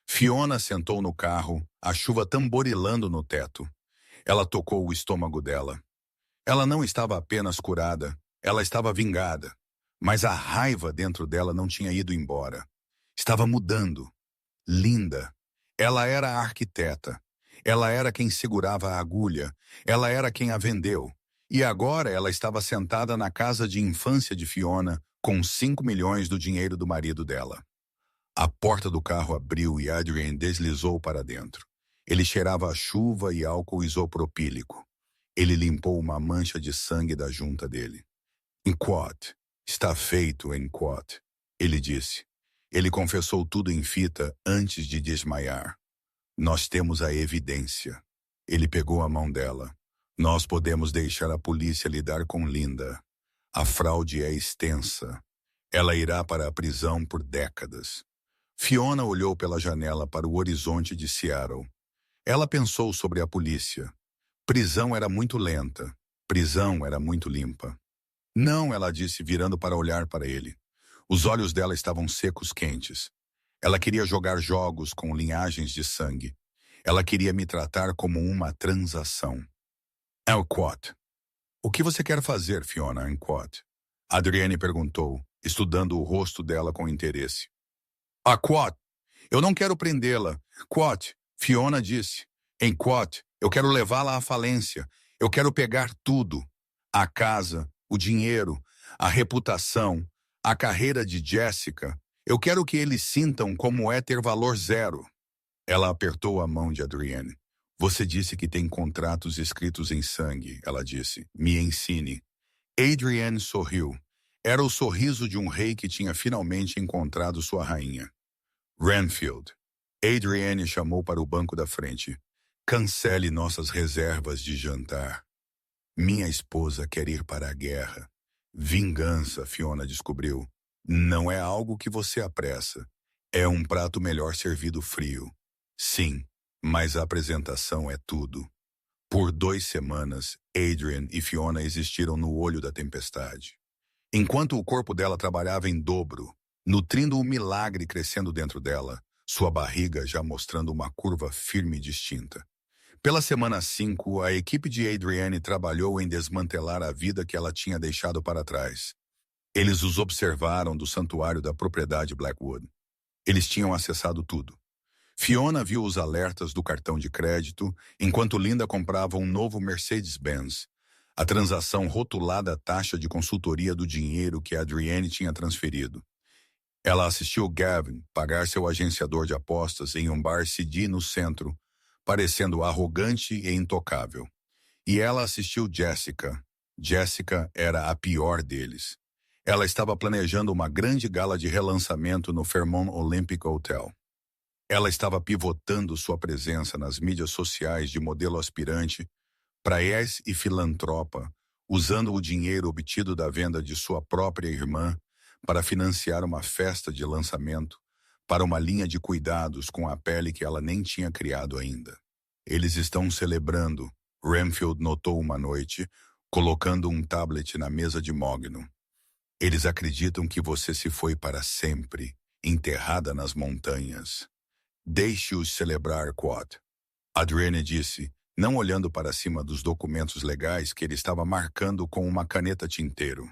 Fiona sentou no carro, a chuva tamborilando no teto. Ela tocou o estômago dela. Ela não estava apenas curada, ela estava vingada. Mas a raiva dentro dela não tinha ido embora. Estava mudando. Linda. Ela era a arquiteta. Ela era quem segurava a agulha. Ela era quem a vendeu. E agora ela estava sentada na casa de infância de Fiona, com 5 milhões do dinheiro do marido dela. A porta do carro abriu e Adrienne deslizou para dentro. Ele cheirava a chuva e álcool isopropílico. Ele limpou uma mancha de sangue da junta dele. Em Quot. Está feito, em Quot. Ele disse. Ele confessou tudo em fita antes de desmaiar. Nós temos a evidência. Ele pegou a mão dela. Nós podemos deixar a polícia lidar com Linda. A fraude é extensa. Ela irá para a prisão por décadas. Fiona olhou pela janela para o horizonte de Seattle. Ela pensou sobre a polícia. Prisão era muito lenta. Prisão era muito limpa. Não, ela disse, virando para olhar para ele. Os olhos dela estavam secos quentes. Ela queria jogar jogos com linhagens de sangue. Ela queria me tratar como uma transação. Quot. O que você quer fazer, Fiona, Quot? Adrienne perguntou, estudando o rosto dela com interesse. Quot. Eu não quero prendê-la. Quot. Fiona disse. Quot. Eu quero levá-la à falência. Eu quero pegar tudo. A casa, o dinheiro, a reputação, a carreira de Jessica. Eu quero que eles sintam como é ter valor zero. Ela apertou a mão de Adrienne. Você disse que tem contratos escritos em sangue, ela disse. Me ensine. Adrienne sorriu. Era o sorriso de um rei que tinha finalmente encontrado sua rainha. Renfield. Adrienne chamou para o banco da frente. Cancele nossas reservas de jantar. Minha esposa quer ir para a guerra. Vingança, Fiona descobriu. Não é algo que você apressa. É um prato melhor servido frio. Sim, mas a apresentação é tudo. Por 2 semanas, Adrienne e Fiona existiram no olho da tempestade. Enquanto o corpo dela trabalhava em dobro, nutrindo o milagre crescendo dentro dela, sua barriga já mostrando uma curva firme e distinta. Pela semana 5, a equipe de Adrienne trabalhou em desmantelar a vida que ela tinha deixado para trás. Eles os observaram do santuário da propriedade Blackwood. Eles tinham acessado tudo. Fiona viu os alertas do cartão de crédito, enquanto Linda comprava um novo Mercedes-Benz. A transação rotulada a taxa de consultoria do dinheiro que Adrienne tinha transferido. Ela assistiu Gavin pagar seu agenciador de apostas em um bar CD no centro, parecendo arrogante e intocável. E ela assistiu Jessica. Jessica era a pior deles. Ela estava planejando uma grande gala de relançamento no Fairmont Olympic Hotel. Ela estava pivotando sua presença nas mídias sociais de modelo aspirante para ex e filantropa, usando o dinheiro obtido da venda de sua própria irmã para financiar uma festa de lançamento para uma linha de cuidados com a pele que ela nem tinha criado ainda. Eles estão celebrando, Renfield notou uma noite, colocando um tablet na mesa de Mogno. Eles acreditam que você se foi para sempre, enterrada nas montanhas. Deixe-os celebrar, Quad. Adrienne disse, não olhando para cima dos documentos legais que ele estava marcando com uma caneta tinteiro.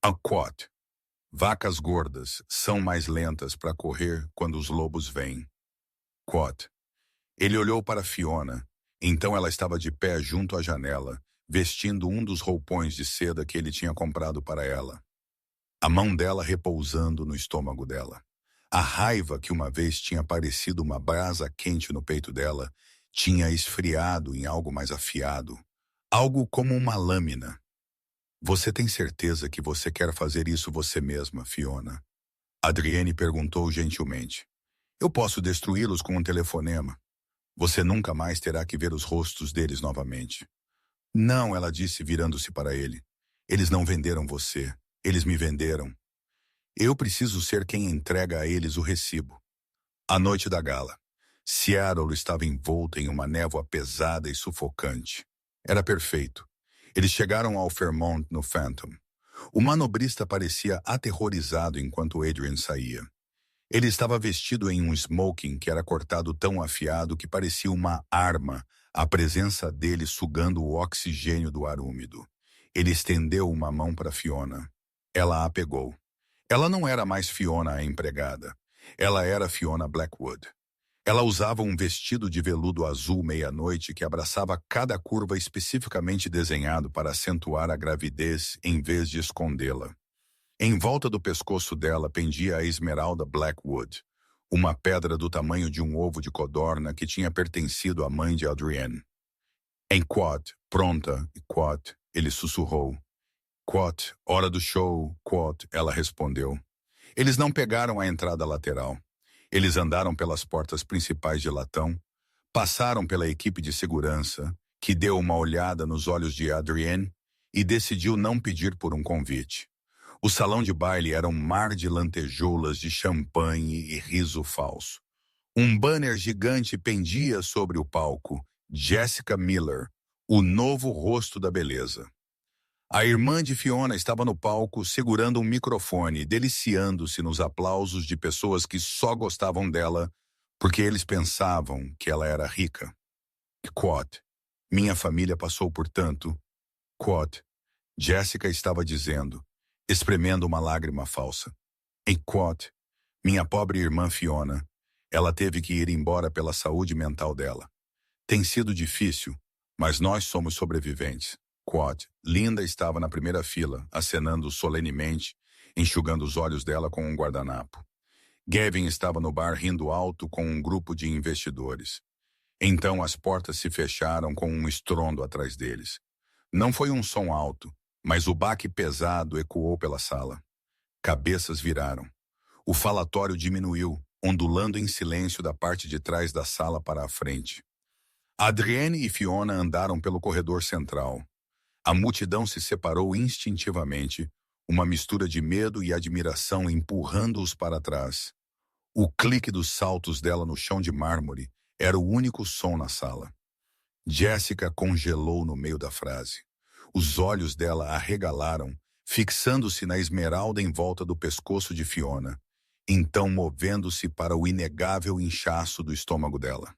A Quad. Vacas gordas são mais lentas para correr quando os lobos vêm. Quad. Ele olhou para Fiona, então ela estava de pé junto à janela, vestindo um dos roupões de seda que ele tinha comprado para ela. A mão dela repousando no estômago dela. A raiva que uma vez tinha parecido uma brasa quente no peito dela tinha esfriado em algo mais afiado, algo como uma lâmina. Você tem certeza que você quer fazer isso você mesma, Fiona? Adrienne perguntou gentilmente. Eu posso destruí-los com um telefonema. Você nunca mais terá que ver os rostos deles novamente. Não, ela disse virando-se para ele. Eles não venderam você. Eles me venderam. Eu preciso ser quem entrega a eles o recibo. A noite da gala. Seattle estava envolta em uma névoa pesada e sufocante. Era perfeito. Eles chegaram ao Fairmont no Phantom. O manobrista parecia aterrorizado enquanto Adrian saía. Ele estava vestido em um smoking que era cortado tão afiado que parecia uma arma, a presença dele sugando o oxigênio do ar úmido. Ele estendeu uma mão para Fiona. Ela a pegou. Ela não era mais Fiona a empregada. Ela era Fiona Blackwood. Ela usava um vestido de veludo azul meia-noite que abraçava cada curva especificamente desenhado para acentuar a gravidez em vez de escondê-la. Em volta do pescoço dela pendia a esmeralda Blackwood, uma pedra do tamanho de um ovo de codorna que tinha pertencido à mãe de Adrienne. Em Quad, pronta, Quad, ele sussurrou. Quad, hora do show, Quad, ela respondeu. Eles não pegaram a entrada lateral. Eles andaram pelas portas principais de latão, passaram pela equipe de segurança, que deu uma olhada nos olhos de Adrienne e decidiu não pedir por um convite. O salão de baile era um mar de lantejoulas de champanhe e riso falso. Um banner gigante pendia sobre o palco, Jessica Miller, o novo rosto da beleza. A irmã de Fiona estava no palco segurando um microfone, deliciando-se nos aplausos de pessoas que só gostavam dela porque eles pensavam que ela era rica. Quad, minha família passou por tanto. Quad, Jessica estava dizendo, espremendo uma lágrima falsa. Em Quad, minha pobre irmã Fiona, ela teve que ir embora pela saúde mental dela. Tem sido difícil, mas nós somos sobreviventes. Quad, Linda estava na primeira fila, acenando solenemente, enxugando os olhos dela com um guardanapo. Gavin estava no bar rindo alto com um grupo de investidores. Então as portas se fecharam com um estrondo atrás deles. Não foi um som alto, mas o baque pesado ecoou pela sala. Cabeças viraram. O falatório diminuiu, ondulando em silêncio da parte de trás da sala para a frente. Adrienne e Fiona andaram pelo corredor central. A multidão se separou instintivamente, uma mistura de medo e admiração empurrando-os para trás. O clique dos saltos dela no chão de mármore era o único som na sala. Jessica congelou no meio da frase. Os olhos dela arregalaram, fixando-se na esmeralda em volta do pescoço de Fiona, então movendo-se para o inegável inchaço do estômago dela.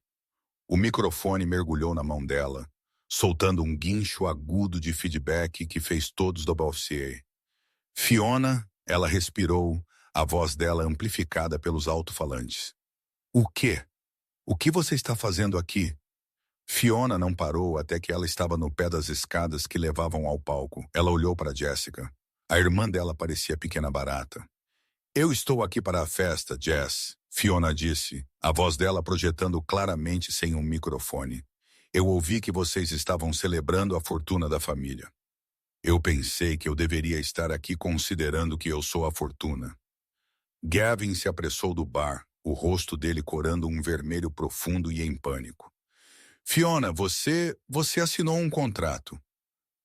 O microfone mergulhou na mão dela, soltando um guincho agudo de feedback que fez todos do dossiê. Fiona, ela respirou, a voz dela amplificada pelos alto-falantes. O quê? O que você está fazendo aqui? Fiona não parou até que ela estava no pé das escadas que levavam ao palco. Ela olhou para Jessica. A irmã dela parecia pequena barata. Eu estou aqui para a festa, Jess, Fiona disse, a voz dela projetando claramente sem um microfone. Eu ouvi que vocês estavam celebrando a fortuna da família. Eu pensei que eu deveria estar aqui considerando que eu sou a fortuna. Gavin se apressou do bar, o rosto dele corando um vermelho profundo e em pânico. Fiona, você assinou um contrato.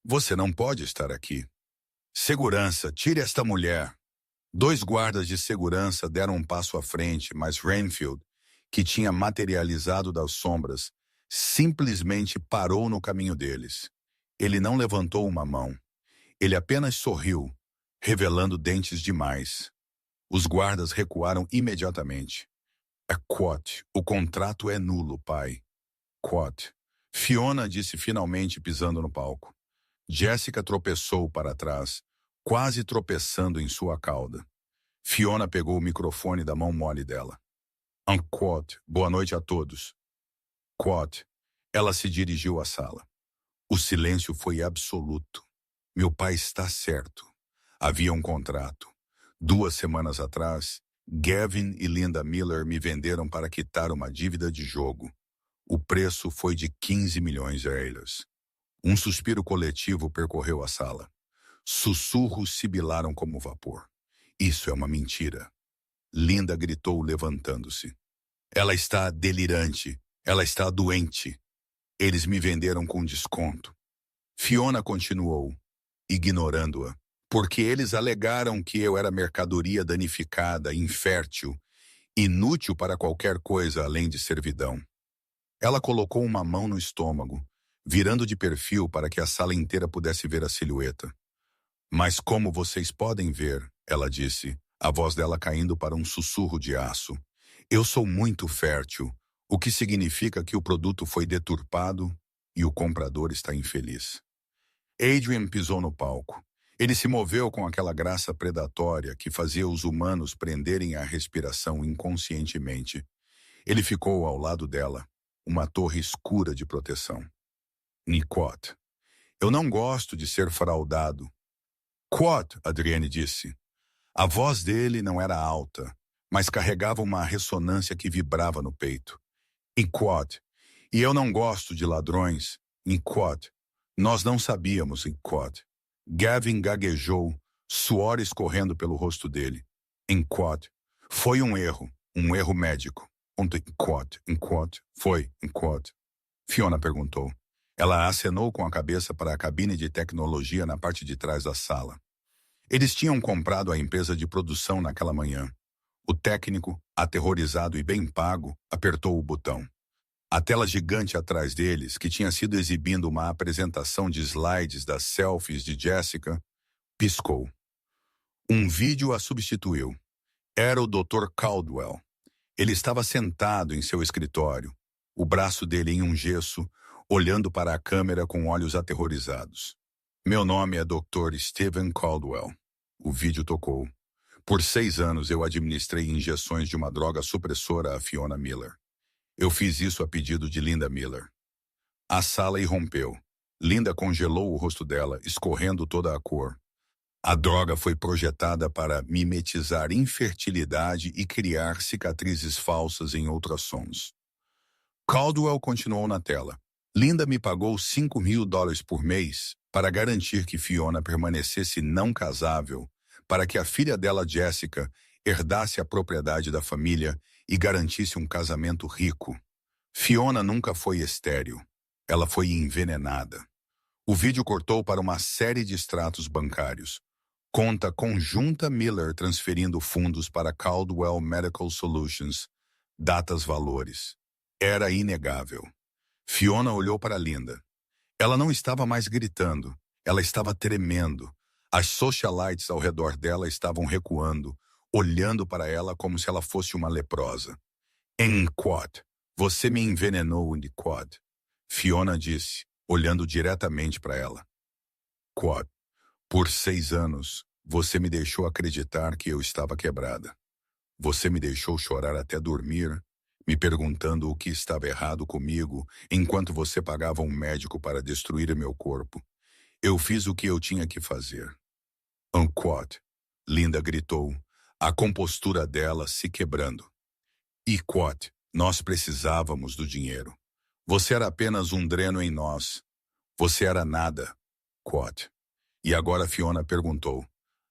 Você não pode estar aqui. Segurança, tire esta mulher. 2 guardas de segurança deram um passo à frente, mas Renfield, que tinha materializado das sombras, simplesmente parou no caminho deles. Ele não levantou uma mão. Ele apenas sorriu, revelando dentes demais. Os guardas recuaram imediatamente. É quote. O contrato é nulo, pai. Quote. Fiona disse finalmente pisando no palco. Jessica tropeçou para trás, quase tropeçando em sua cauda. Fiona pegou o microfone da mão mole dela. Unquote. Boa noite a todos. Quote. Ela se dirigiu à sala. O silêncio foi absoluto. Meu pai está certo. Havia um contrato. 2 semanas atrás, Gavin e Linda Miller me venderam para quitar uma dívida de jogo. O preço foi de 15 milhões de euros. Um suspiro coletivo percorreu a sala. Sussurros sibilaram como vapor. Isso é uma mentira. Linda gritou levantando-se. Ela está delirante. Ela está doente. Eles me venderam com desconto. Fiona continuou, ignorando-a, porque eles alegaram que eu era mercadoria danificada, infértil, inútil para qualquer coisa além de servidão. Ela colocou uma mão no estômago, virando de perfil para que a sala inteira pudesse ver a silhueta. Mas como vocês podem ver, ela disse, a voz dela caindo para um sussurro de aço, eu sou muito fértil, o que significa que o produto foi deturpado e o comprador está infeliz. Adrian pisou no palco. Ele se moveu com aquela graça predatória que fazia os humanos prenderem a respiração inconscientemente. Ele ficou ao lado dela, uma torre escura de proteção. Nicot. Eu não gosto de ser fraudado. Quot, Adrienne disse. A voz dele não era alta, mas carregava uma ressonância que vibrava no peito. Nicot. E eu não gosto de ladrões. Nicot. Nós não sabíamos, Nicot. Gavin gaguejou, suor escorrendo pelo rosto dele. Nicot. Foi um erro médico. Nicot. Foi, Nicot. Fiona perguntou. Ela acenou com a cabeça para a cabine de tecnologia na parte de trás da sala. Eles tinham comprado a empresa de produção naquela manhã. O técnico, aterrorizado e bem pago, apertou o botão. A tela gigante atrás deles, que tinha sido exibindo uma apresentação de slides das selfies de Jessica, piscou. Um vídeo a substituiu. Era o Dr. Caldwell. Ele estava sentado em seu escritório, o braço dele em um gesso, olhando para a câmera com olhos aterrorizados. Meu nome é Dr. Stephen Caldwell. O vídeo tocou. Por 6 anos eu administrei injeções de uma droga supressora a Fiona Miller. Eu fiz isso a pedido de Linda Miller. A sala irrompeu. Linda congelou o rosto dela, escorrendo toda a cor. A droga foi projetada para mimetizar infertilidade e criar cicatrizes falsas em ultrassons. Caldwell continuou na tela. Linda me pagou $5.000 por mês para garantir que Fiona permanecesse não casável, para que a filha dela, Jessica, herdasse a propriedade da família e garantisse um casamento rico. Fiona nunca foi estéril. Ela foi envenenada. O vídeo cortou para uma série de extratos bancários. Conta conjunta Miller transferindo fundos para Caldwell Medical Solutions. Datas valores. Era inegável. Fiona olhou para Linda. Ela não estava mais gritando. Ela estava tremendo. As socialites ao redor dela estavam recuando, olhando para ela como se ela fosse uma leprosa. Enquanto Você me envenenou, Quad. Fiona disse, olhando diretamente para ela. Quad, por 6 anos, você me deixou acreditar que eu estava quebrada. Você me deixou chorar até dormir, me perguntando o que estava errado comigo, enquanto você pagava um médico para destruir meu corpo. Eu fiz o que eu tinha que fazer. Quad, Linda gritou, a compostura dela se quebrando. E Quad, nós precisávamos do dinheiro. Você era apenas um dreno em nós. Você era nada, Quad. E agora Fiona perguntou.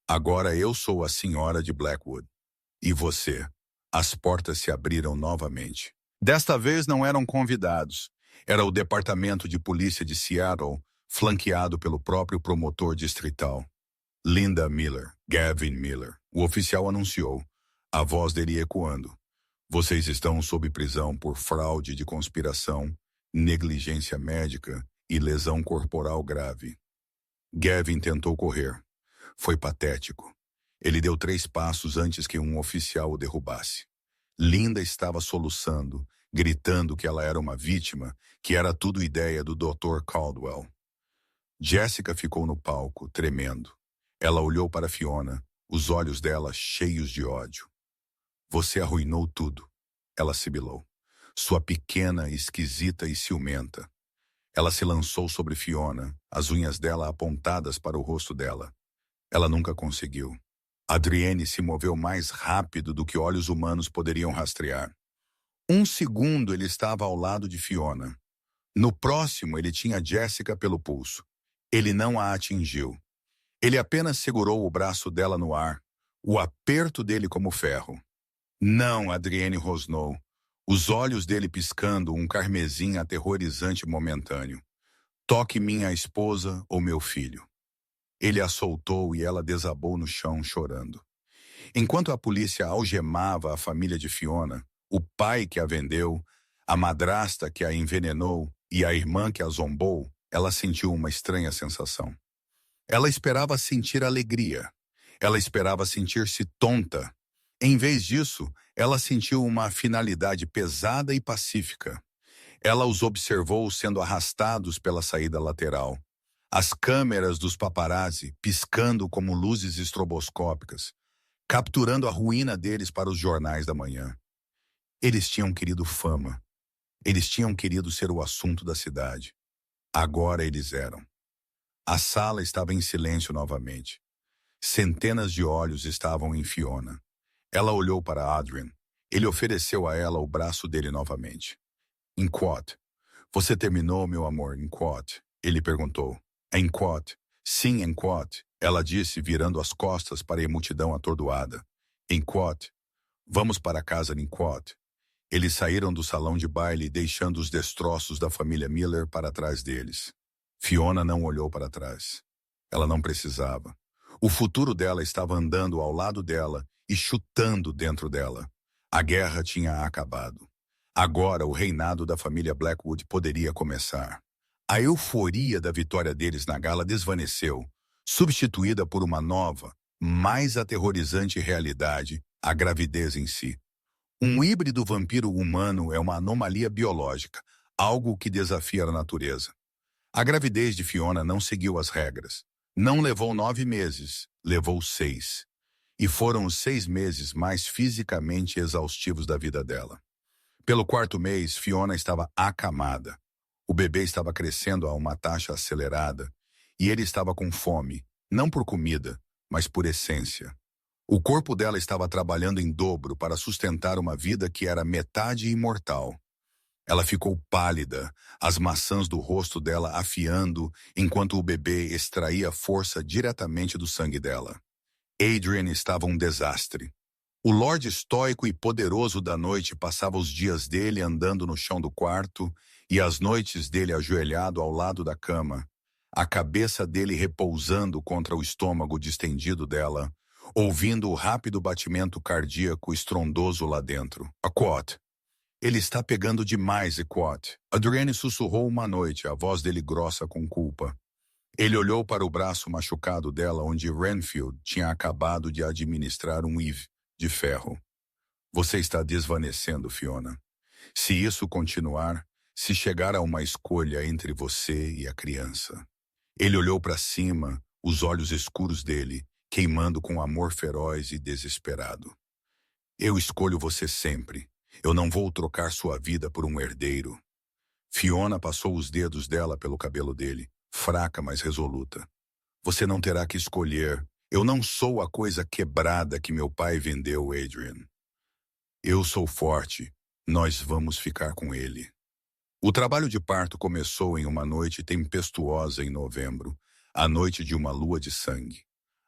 Agora eu sou a senhora de Blackwood. E você? As portas se abriram novamente. Desta vez não eram convidados. Era o departamento de polícia de Seattle, flanqueado pelo próprio promotor distrital. Linda Miller, Gavin Miller, o oficial anunciou, a voz dele ecoando. Vocês estão sob prisão por fraude de conspiração, negligência médica e lesão corporal grave. Gavin tentou correr. Foi patético. Ele deu 3 passos antes que um oficial o derrubasse. Linda estava soluçando, gritando que ela era uma vítima, que era tudo ideia do Dr. Caldwell. Jessica ficou no palco, tremendo. Ela olhou para Fiona, os olhos dela cheios de ódio. Você arruinou tudo, ela sibilou. Sua pequena, esquisita e ciumenta. Ela se lançou sobre Fiona, as unhas dela apontadas para o rosto dela. Ela nunca conseguiu. Adrienne se moveu mais rápido do que olhos humanos poderiam rastrear. 1 segundo ele estava ao lado de Fiona. No próximo ele tinha Jessica pelo pulso. Ele não a atingiu. Ele apenas segurou o braço dela no ar, o aperto dele como ferro. Não, Adrienne rosnou, os olhos dele piscando um carmesim aterrorizante momentâneo. Toque minha esposa ou meu filho. Ele a soltou e ela desabou no chão chorando. Enquanto a polícia algemava a família de Fiona, o pai que a vendeu, a madrasta que a envenenou e a irmã que a zombou, ela sentiu uma estranha sensação. Ela esperava sentir alegria. Ela esperava sentir-se tonta. Em vez disso, ela sentiu uma finalidade pesada e pacífica. Ela os observou sendo arrastados pela saída lateral. As câmeras dos paparazzi piscando como luzes estroboscópicas, capturando a ruína deles para os jornais da manhã. Eles tinham querido fama. Eles tinham querido ser o assunto da cidade. Agora eles eram. A sala estava em silêncio novamente. Centenas de olhos estavam em Fiona. Ela olhou para Adrian. Ele ofereceu a ela o braço dele novamente. Quad. Você terminou, meu amor, Quad? Ele perguntou. Quad. Sim, Quad. Ela disse, virando as costas para a multidão atordoada. Quad. Vamos para casa, Quad. Eles saíram do salão de baile, deixando os destroços da família Miller para trás deles. Fiona não olhou para trás. Ela não precisava. O futuro dela estava andando ao lado dela e chutando dentro dela. A guerra tinha acabado. Agora o reinado da família Blackwood poderia começar. A euforia da vitória deles na gala desvaneceu, substituída por uma nova, mais aterrorizante realidade, a gravidez em si. Um híbrido vampiro humano é uma anomalia biológica, algo que desafia a natureza. A gravidez de Fiona não seguiu as regras. Não levou 9 meses, levou 6. E foram os 6 meses mais fisicamente exaustivos da vida dela. Pelo 4º mês, Fiona estava acamada. O bebê estava crescendo a uma taxa acelerada e ele estava com fome, não por comida, mas por essência. O corpo dela estava trabalhando em dobro para sustentar uma vida que era metade imortal. Ela ficou pálida, as maçãs do rosto dela afiando enquanto o bebê extraía força diretamente do sangue dela. Adrian estava um desastre. O Lorde estoico e poderoso da noite passava os dias dele andando no chão do quarto e as noites dele ajoelhado ao lado da cama, a cabeça dele repousando contra o estômago distendido dela, ouvindo o rápido batimento cardíaco estrondoso lá dentro. Quad. Ele está pegando demais, Quad. Adrienne sussurrou uma noite, a voz dele grossa com culpa. Ele olhou para o braço machucado dela onde Renfield tinha acabado de administrar um IV de ferro. Você está desvanecendo, Fiona. Se isso continuar, se chegar a uma escolha entre você e a criança. Ele olhou para cima, os olhos escuros dele, queimando com amor feroz e desesperado. Eu escolho você sempre. Eu não vou trocar sua vida por um herdeiro. Fiona passou os dedos dela pelo cabelo dele, fraca, mas resoluta. Você não terá que escolher. Eu não sou a coisa quebrada que meu pai vendeu, Adrian. Eu sou forte. Nós vamos ficar com ele. O trabalho de parto começou em uma noite tempestuosa em novembro, a noite de uma lua de sangue.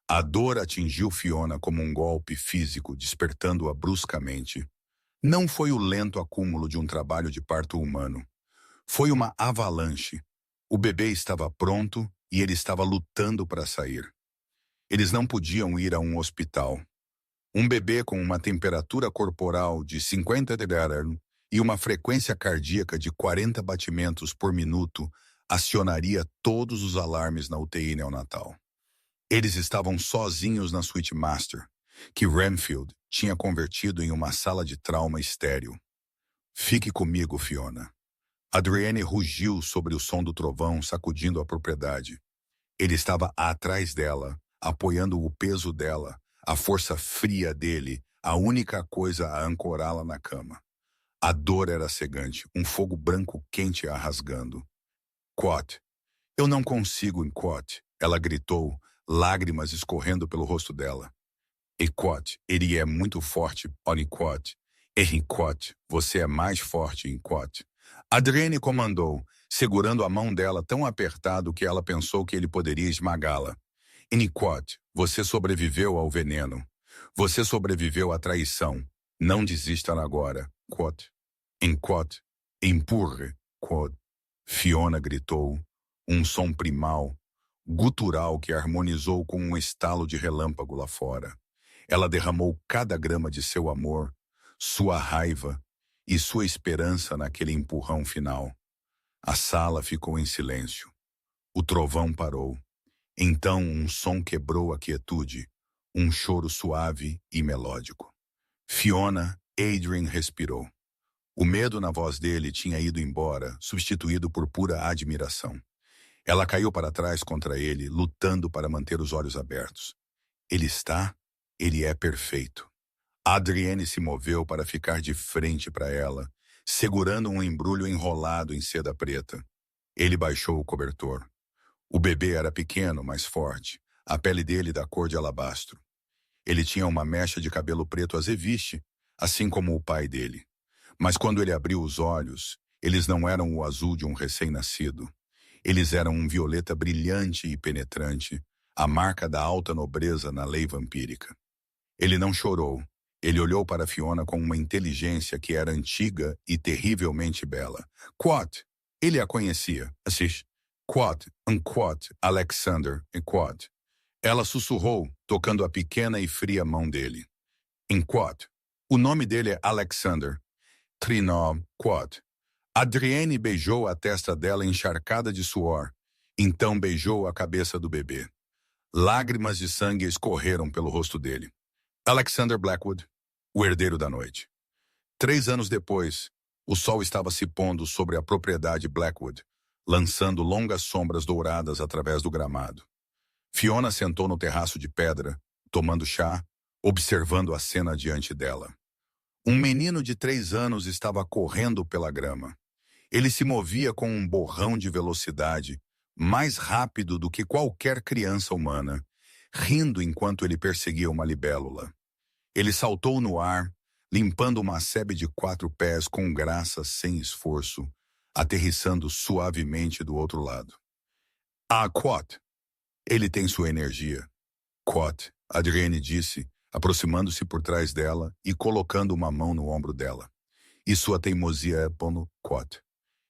A dor atingiu Fiona como um golpe físico, despertando-a bruscamente. Não foi o lento acúmulo de um trabalho de parto humano. Foi uma avalanche. O bebê estava pronto e ele estava lutando para sair. Eles não podiam ir a um hospital. Um bebê com uma temperatura corporal de 50 graus e uma frequência cardíaca de 40 batimentos por minuto acionaria todos os alarmes na UTI neonatal. Eles estavam sozinhos na suíte master, que Renfield tinha convertido em uma sala de trauma estéril. Fique comigo, Fiona. Adrienne rugiu sobre o som do trovão sacudindo a propriedade. Ele estava atrás dela, apoiando o peso dela, a força fria dele, a única coisa a ancorá-la na cama. A dor era cegante, um fogo branco quente a rasgando. Quat. Eu não consigo, Quat, ela gritou, lágrimas escorrendo pelo rosto dela. E Quat, ele é muito forte, Quat. E Quat, você é mais forte, Quat. Adrienne comandou, segurando a mão dela tão apertado que ela pensou que ele poderia esmagá-la. Quat, você sobreviveu ao veneno. Você sobreviveu à traição. Não desista agora, Quat. Quat, empurre, Quat. Fiona gritou, um som primal, gutural que harmonizou com um estalo de relâmpago lá fora. Ela derramou cada grama de seu amor, sua raiva e sua esperança naquele empurrão final. A sala ficou em silêncio. O trovão parou. Então um som quebrou a quietude, um choro suave e melódico. Fiona, Adrian respirou. O medo na voz dele tinha ido embora, substituído por pura admiração. Ela caiu para trás contra ele, lutando para manter os olhos abertos. Ele é perfeito. Adrienne se moveu para ficar de frente para ela, segurando um embrulho enrolado em seda preta. Ele baixou o cobertor. O bebê era pequeno, mas forte, a pele dele da cor de alabastro. Ele tinha uma mecha de cabelo preto azeviche, assim como o pai dele. Mas quando ele abriu os olhos, eles não eram o azul de um recém-nascido. Eles eram um violeta brilhante e penetrante, a marca da alta nobreza na lei vampírica. Ele não chorou. Ele olhou para Fiona com uma inteligência que era antiga e terrivelmente bela. Quat, ele a conhecia. Assiste. Quat, Quat, Alexander, Quat. Ela sussurrou, tocando a pequena e fria mão dele. Quat. O nome dele é Alexander. Trinó, Quat. Adrienne beijou a testa dela encharcada de suor, então beijou a cabeça do bebê. Lágrimas de sangue escorreram pelo rosto dele. Alexander Blackwood, o herdeiro da noite. 3 anos depois, o sol estava se pondo sobre a propriedade Blackwood, lançando longas sombras douradas através do gramado. Fiona sentou no terraço de pedra, tomando chá, observando a cena diante dela. Um menino de 3 anos estava correndo pela grama. Ele se movia com um borrão de velocidade, mais rápido do que qualquer criança humana, rindo enquanto ele perseguia uma libélula. Ele saltou no ar, limpando uma sebe de 4 pés com graça sem esforço, aterrissando suavemente do outro lado. Quat. Ele tem sua energia. Quat, Adrienne disse, aproximando-se por trás dela e colocando uma mão no ombro dela. E sua teimosia é pono, Quat.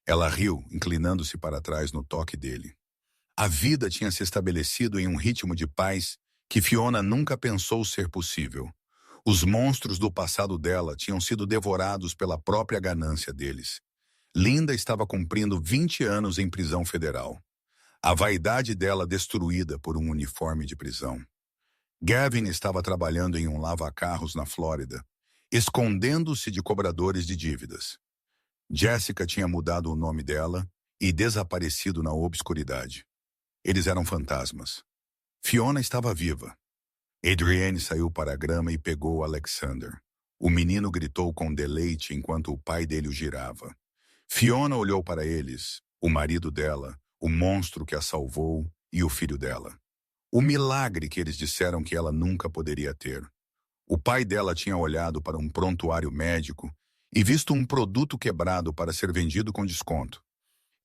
Ela riu, inclinando-se para trás no toque dele. A vida tinha se estabelecido em um ritmo de paz que Fiona nunca pensou ser possível. Os monstros do passado dela tinham sido devorados pela própria ganância deles. Linda estava cumprindo 20 anos em prisão federal. A vaidade dela destruída por um uniforme de prisão. Gavin estava trabalhando em um lava-carros na Flórida, escondendo-se de cobradores de dívidas. Jessica tinha mudado o nome dela e desaparecido na obscuridade. Eles eram fantasmas. Fiona estava viva. Adrienne saiu para a grama e pegou Alexander. O menino gritou com deleite enquanto o pai dele o girava. Fiona olhou para eles, o marido dela, o monstro que a salvou e o filho dela. O milagre que eles disseram que ela nunca poderia ter. O pai dela tinha olhado para um prontuário médico e visto um produto quebrado para ser vendido com desconto.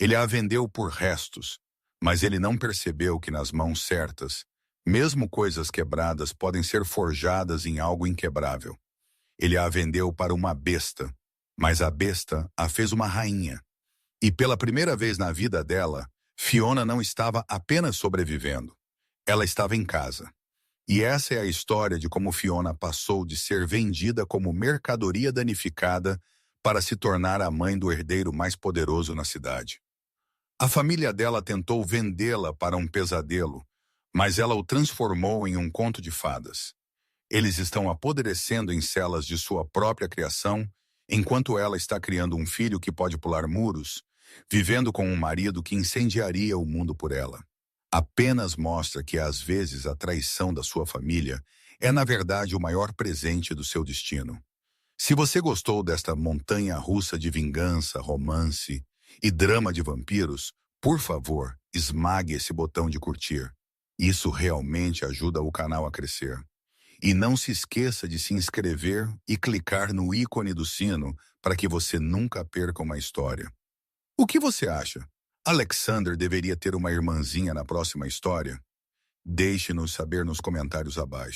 Ele a vendeu por restos, mas ele não percebeu que nas mãos certas, mesmo coisas quebradas podem ser forjadas em algo inquebrável. Ele a vendeu para uma besta, mas a besta a fez uma rainha. E pela primeira vez na vida dela, Fiona não estava apenas sobrevivendo. Ela estava em casa. E essa é a história de como Fiona passou de ser vendida como mercadoria danificada para se tornar a mãe do herdeiro mais poderoso na cidade. A família dela tentou vendê-la para um pesadelo, mas ela o transformou em um conto de fadas. Eles estão apodrecendo em celas de sua própria criação, enquanto ela está criando um filho que pode pular muros, vivendo com um marido que incendiaria o mundo por ela. Apenas mostra que, às vezes, a traição da sua família é, na verdade, o maior presente do seu destino. Se você gostou desta montanha-russa de vingança, romance e drama de vampiros, por favor, esmague esse botão de curtir. Isso realmente ajuda o canal a crescer. E não se esqueça de se inscrever e clicar no ícone do sino para que você nunca perca uma história. O que você acha? Alexander deveria ter uma irmãzinha na próxima história? Deixe-nos saber nos comentários abaixo.